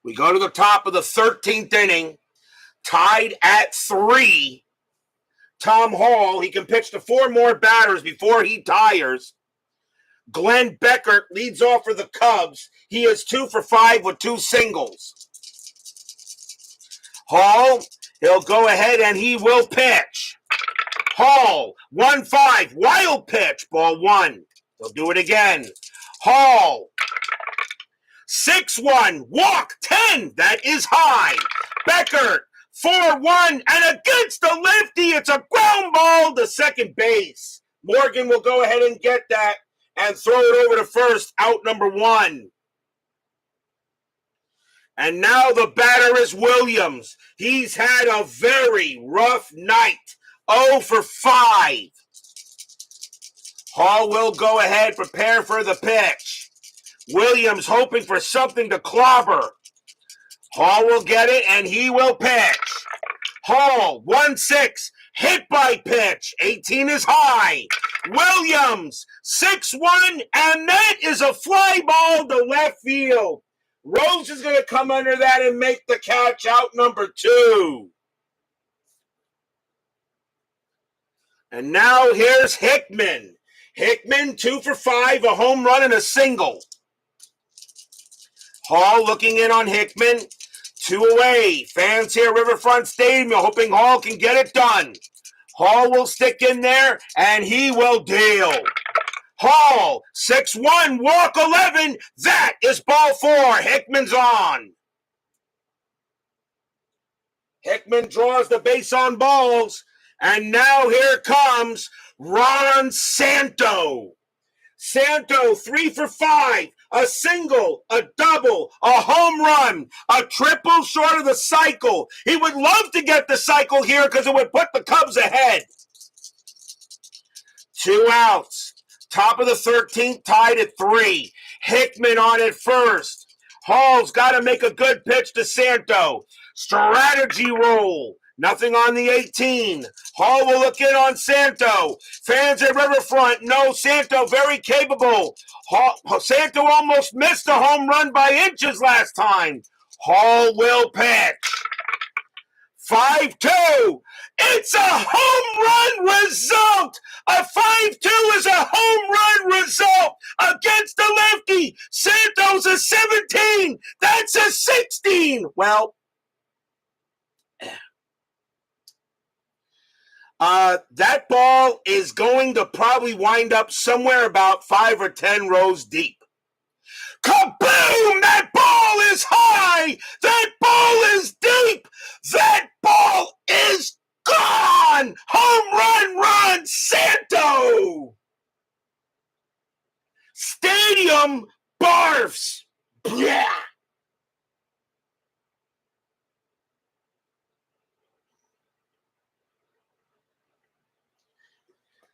We go to the top of the 13th inning. Tied at 3. Tom Hall, he can pitch to 4 more batters before he tires. Glenn Beckert leads off for the Cubs. He is 2 for 5 with 2 singles. Hall, he'll go ahead and he will pitch. Hall, 1-5, wild pitch, ball 1. He'll do it again. Hall, 6-1, walk 10, that is high. Beckert, 4-1, and against the lefty, it's a ground ball to second base. Morgan will go ahead and get that and throw it over to first, out number 1. And now the batter is Williams. He's had a very rough night, 0 for 5. Hall will go ahead, prepare for the pitch. Williams hoping for something to clobber. Hall will get it, and he will pitch. Hall, 1-6, hit by pitch. 18 is high. Williams, 6-1, and that is a fly ball to left field. Rose is going to come under that and make the catch, out number 2. And now here's Hickman. Hickman, 2 for 5, a home run and a single. Hall looking in on Hickman. 2 away. Fans here at Riverfront Stadium hoping Hall can get it done. Hall will stick in there, and he will deal. Hall, 6-1, walk 11. That is ball 4. Hickman's on. Hickman draws the base on balls, and now here comes Ron Santo. Santo, 3 for 5, a single, a double, a home run, a triple short of the cycle. He would love to get the cycle here because it would put the Cubs ahead. 2 outs. Top of the 13th, tied at 3. Hickman on at first. Hall's got to make a good pitch to Santo. Strategy roll. Nothing on the 18. Hall will look in on Santo. Fans at Riverfront know Santo very capable. Santo almost missed a home run by inches last time. Hall will pitch. 5-2. It's a home run result. A 5-2 is a home run result against the lefty. Santo's a 17. That's a 16. Well, that ball is going to probably wind up somewhere about 5 or 10 rows deep. Kaboom! That ball is high! That ball is deep! That ball is gone! Home run, Santo! Stadium barfs! Yeah!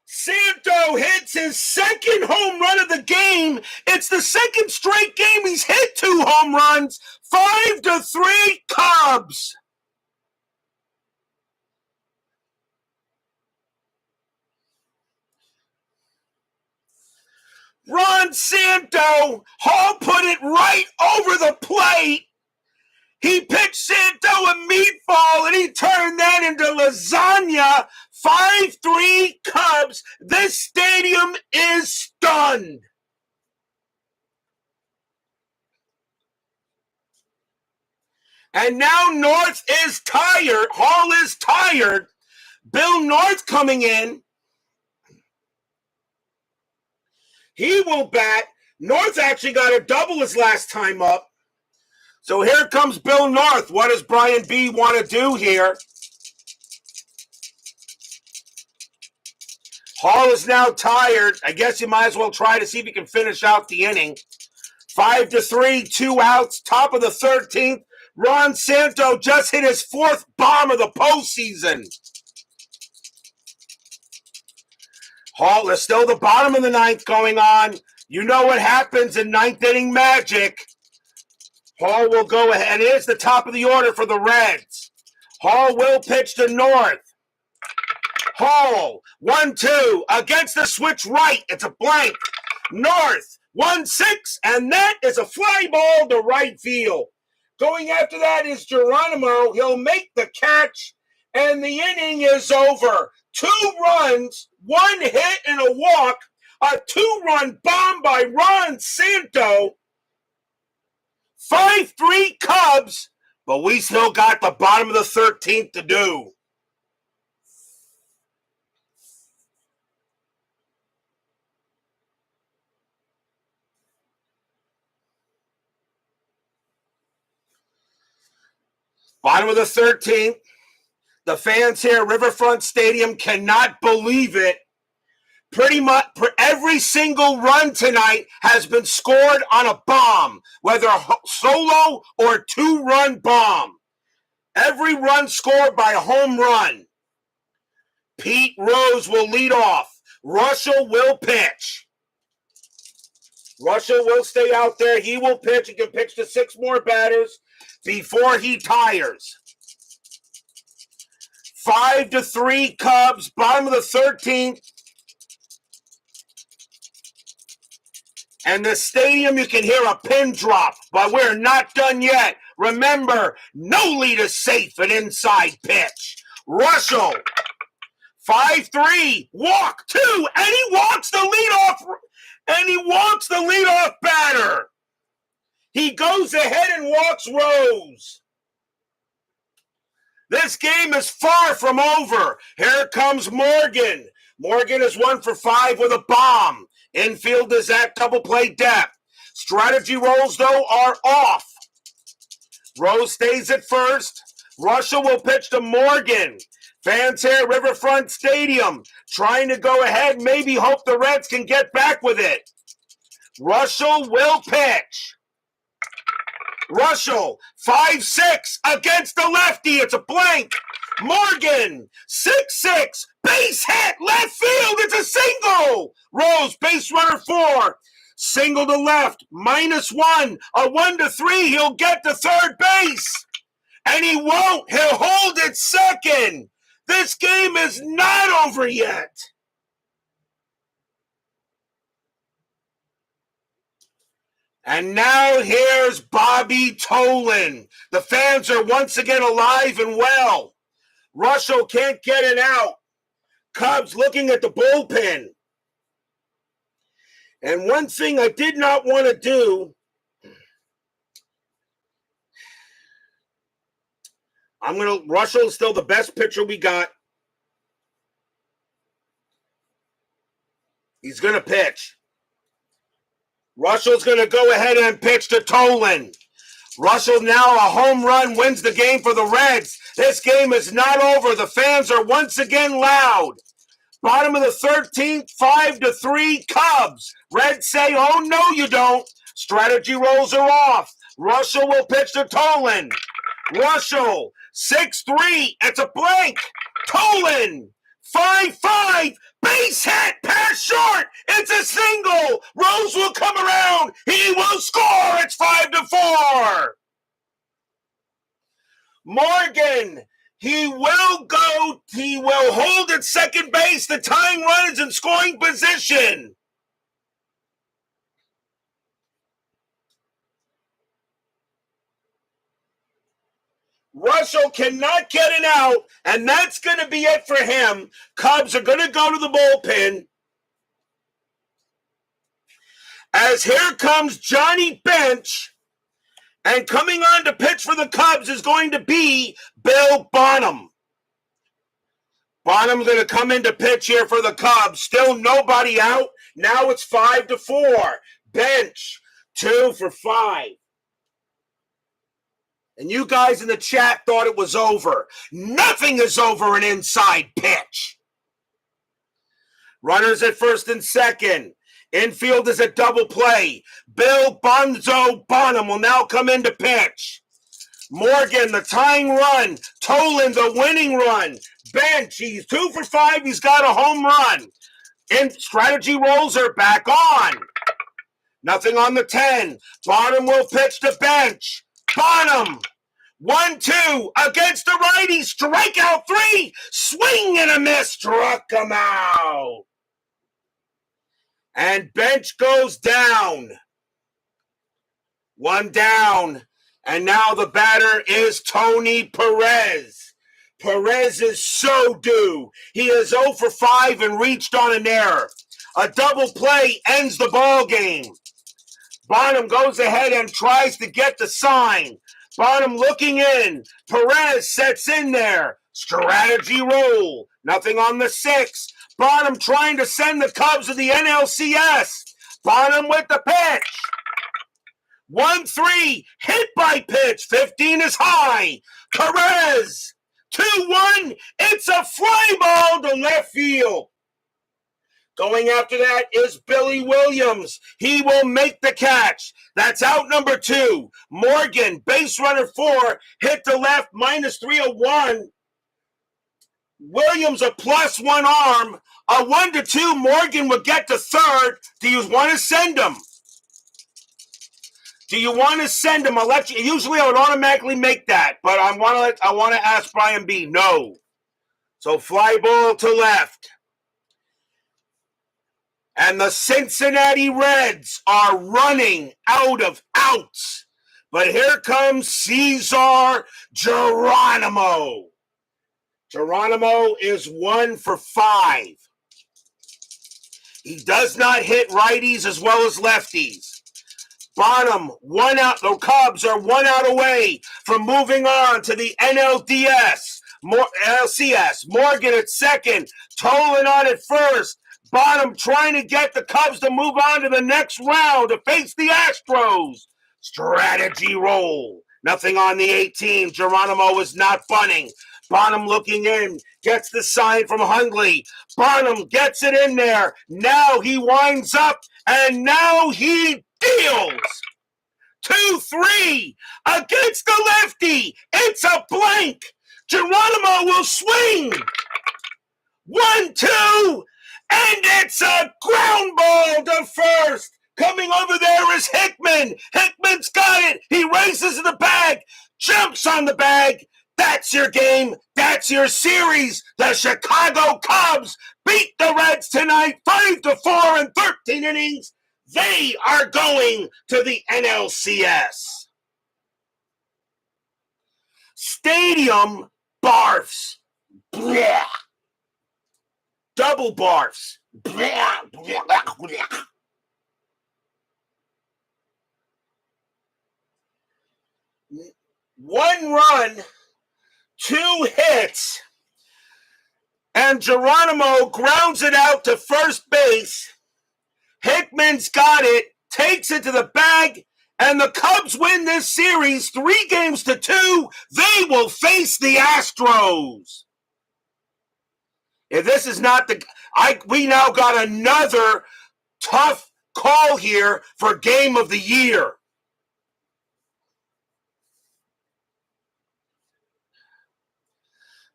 Santo hits his second home run of the game. It's the second straight game he's hit 2 home runs. 5-3 Cubs. Ron Santo, Hall put it right over the plate. He pitched Santo a meatball, and he turned that into lasagna. 5-3 Cubs. This stadium is stunned. And now North is tired. Hall is tired. Bill North coming in. He will bat. North actually got a double his last time up. So here comes Bill North. What does Brian B. want to do here? Hall is now tired. I guess you might as well try to see if he can finish out the inning. 5-3, 2 outs, top of the 13th. Ron Santo just hit his 4th bomb of the postseason. Hall is still the bottom of the 9th going on. You know what happens in 9th inning magic. Hall will go ahead. And here's the top of the order for the Reds. Hall will pitch to North. Hall, 1-2, against the switch right. It's a blank. North, 1-6, and that is a fly ball to right field. Going after that is Geronimo. He'll make the catch, and the inning is over. 2 runs, 1 hit, and a walk. A 2-run bomb by Ron Santo. 5-3 Cubs, but we still got the bottom of the 13th to do. Bottom of the 13th. The fans here at Riverfront Stadium cannot believe it. Pretty much every single run tonight has been scored on a bomb, whether a solo or a 2-run bomb. Every run scored by a home run. Pete Rose will lead off. Russell will pitch. Russell will stay out there. He will pitch. He can pitch to 6 more batters before he tires. 5-3 Cubs, bottom of the 13th. And the stadium, you can hear a pin drop, but we're not done yet. Remember, no lead is safe, an inside pitch. Russell, 5-3, walk 2, and he walks the leadoff batter. He goes ahead and walks Rose. This game is far from over. Here comes Morgan. Morgan is 1 for 5 with a bomb. Infield is at double play depth. Strategy rolls, though, are off. Rose stays at first. Russell will pitch to Morgan. Fans here at Riverfront Stadium trying to go ahead, maybe hope the Reds can get back with it. Russell will pitch. Russell, 5-6 against the lefty. It's a blank. Morgan, 6-6, base hit, left field. It's a single. Rose, base runner 4. Single to left, -1, a 1-3. He'll get to third base. And he won't. He'll hold it second. This game is not over yet. And now here's Bobby Tolan. The fans are once again alive and well. Russell can't get it out. Cubs looking at the bullpen. And one thing I did not want to do, Russell is still the best pitcher we got. He's going to pitch. Russell's going to go ahead and pitch to Tolan. Russell now a home run wins the game for the Reds. This game is not over. The fans are once again loud. Bottom of the 13th, 5-3 Cubs. Reds say, oh, no, you don't. Strategy rolls are off. Russell will pitch to Tolan. Russell, 6-3. It's a blank. Tolan, 5-5. Base hit, pass short. It's a single. Rose will come around. He will score. It's 5-4. Morgan, he will hold at second base. The tying run is in scoring position. Russell cannot get it out, and that's going to be it for him. Cubs are going to go to the bullpen. As here comes Johnny Bench, and coming on to pitch for the Cubs is going to be Bill Bonham. Bonham's going to come in to pitch here for the Cubs. Still nobody out. Now it's 5-4. Bench, 2 for 5. And you guys in the chat thought it was over. Nothing is over an inside pitch. Runners at first and second. Infield is a double play. Bill Bonzo Bonham will now come in to pitch. Morgan, the tying run. Tolan, the winning run. Bench, he's 2 for 5. He's got a home run. And strategy rolls are back on. Nothing on the 10. Bonham will pitch to Bench. Bonham, 1-2 against the righty. Strikeout 3. Swing and a miss. Struck him out. And Bench goes down. 1 down. And now the batter is Tony Perez. Perez is so due. He is 0 for 5 and reached on an error. A double play ends the ball game. Bonham goes ahead and tries to get the sign. Bonham looking in. Perez sets in there. Strategy roll. Nothing on the 6. Bonham trying to send the Cubs to the NLCS. Bonham with the pitch. 1-3. Hit by pitch. 15 is high. Perez. 2-1. It's a fly ball to left field. Going after that is Billy Williams. He will make the catch. That's out number 2. Morgan, base runner 4, hit to left, -301. Williams a +1 arm. A 1-2. Morgan would get to third. Do you want to send him? I'll let you. Usually I would automatically make that, but I want to ask Brian B. No. So fly ball to left. And the Cincinnati Reds are running out of outs. But here comes Cesar Geronimo. Geronimo is 1 for 5. He does not hit righties as well as lefties. Bonham, 1 out. The Cubs are 1 out away from moving on to the LCS. Morgan at second. Nolan on at first. Bonham trying to get the Cubs to move on to the next round to face the Astros. Strategy roll. Nothing on the 18. Geronimo is not bunting. Bonham looking in, gets the sign from Hundley. Bonham gets it in there. Now he winds up, and now he deals. 2-3 against the lefty. It's a blank. Geronimo will swing. 1-2, and it's a ground ball to first. Coming over there is Hickman. Hickman's got it. He races to the bag, jumps on the bag. That's your game. That's your series. The Chicago Cubs beat the Reds tonight 5-4 in 13 innings. They are going to the NLCS. Stadium barfs. Blah. Double barfs. Blah, blah, blah. One run, 2 hits, and Geronimo grounds it out to first base. Hickman's got it, takes it to the bag, and the Cubs win this series 3-2. They will face the Astros. If this is not we now got another tough call here for Game of the Year.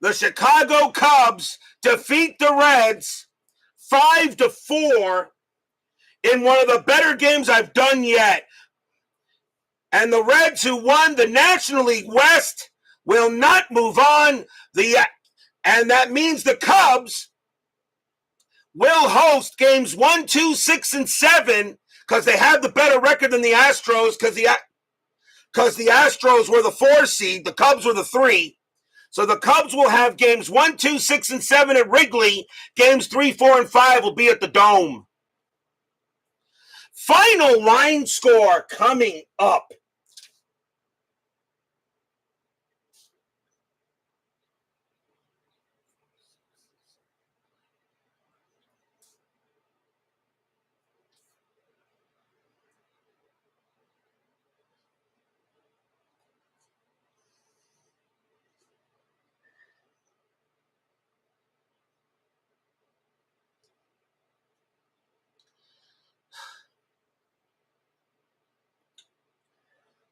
The Chicago Cubs defeat the Reds 5-4 in one of the better games I've done yet. And the Reds, who won the National League West, will not move on. And that means the Cubs will host games 1, 2, 6, and 7 because they have the better record than the Astros because the Astros were the 4 seed, the Cubs were the 3. So the Cubs will have games 1, 2, 6, and 7 at Wrigley. Games 3, 4, and 5 will be at the Dome. Final line score coming up.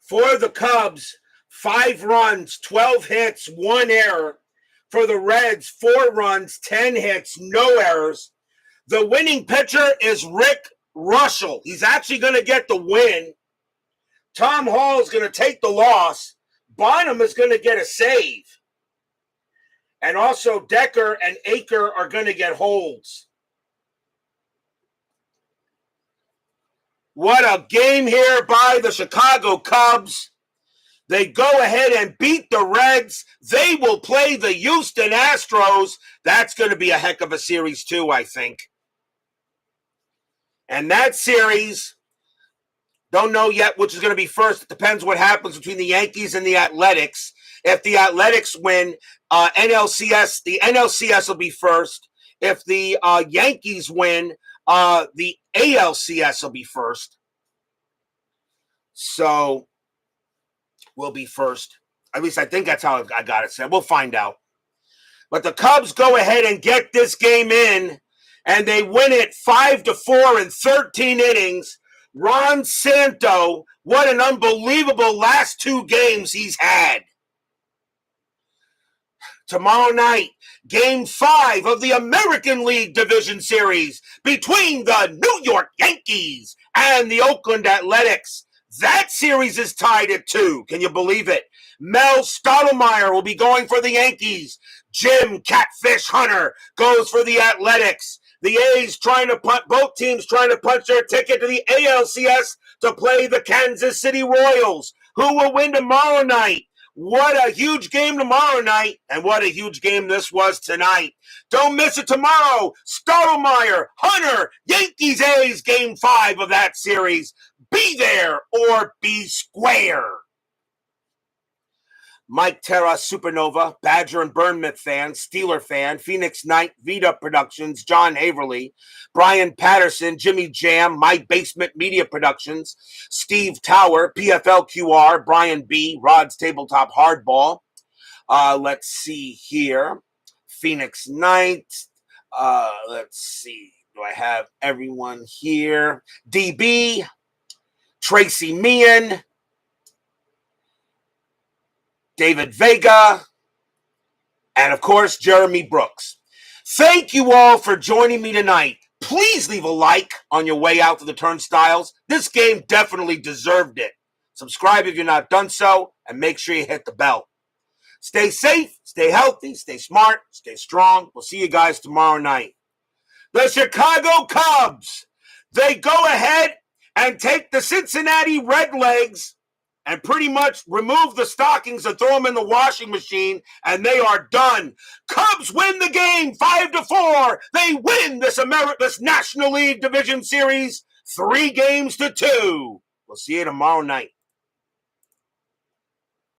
For the Cubs, 5 runs, 12 hits, 1 error. For the Reds, 4 runs, 10 hits, no errors. The winning pitcher is Rick Russell. He's actually going to get the win. Tom Hall is going to take the loss. Bonham is going to get a save. And also Decker and Aker are going to get holds. What a game here by the Chicago Cubs. They go ahead and beat the Reds. They will play the Houston Astros. That's going to be a heck of a series too, I think. And that series, don't know yet which is going to be first. It depends what happens between the Yankees and the Athletics. If the Athletics win, NLCS, the NLCS will be first. If the Yankees win, the ALCS will be first. So will be first. At least I think that's how I got it said. We'll find out. But the Cubs go ahead and get this game in, and they win it 5-4 in 13 innings. Ron Santo, what an unbelievable last 2 games he's had. Tomorrow night, Game 5 of the American League Division Series between the New York Yankees and the Oakland Athletics. That series is tied at 2. Can you believe it? Mel Stottlemyre will be going for the Yankees. Jim Catfish Hunter goes for the Athletics. The A's both teams trying to punch their ticket to the ALCS to play the Kansas City Royals. Who will win tomorrow night? What a huge game tomorrow night, and what a huge game this was tonight. Don't miss it tomorrow. Stottlemyre, Hunter, Yankees A's game 5 of that series. Be there or be square. Mike Terra, Supernova, Badger and Bournemouth fan, Steeler fan, Phoenix Knight, Vita Productions, John Haverly, Brian Patterson, Jimmy Jam, My Basement Media Productions, Steve Tower, PFLQR, Brian B, Rod's Tabletop Hardball. Let's see here. Phoenix Knight. Let's see. Do I have everyone here? DB, Tracy Meehan, David Vega, and of course, Jeremy Brooks. Thank you all for joining me tonight. Please leave a like on your way out to the turnstiles. This game definitely deserved it. Subscribe if you're not done so, and make sure you hit the bell. Stay safe, stay healthy, stay smart, stay strong. We'll see you guys tomorrow night. The Chicago Cubs, they go ahead and take the Cincinnati Redlegs and pretty much remove the stockings and throw them in the washing machine, and they are done. Cubs win the game 5-4. They win this National League Division Series 3-2. We'll see you tomorrow night.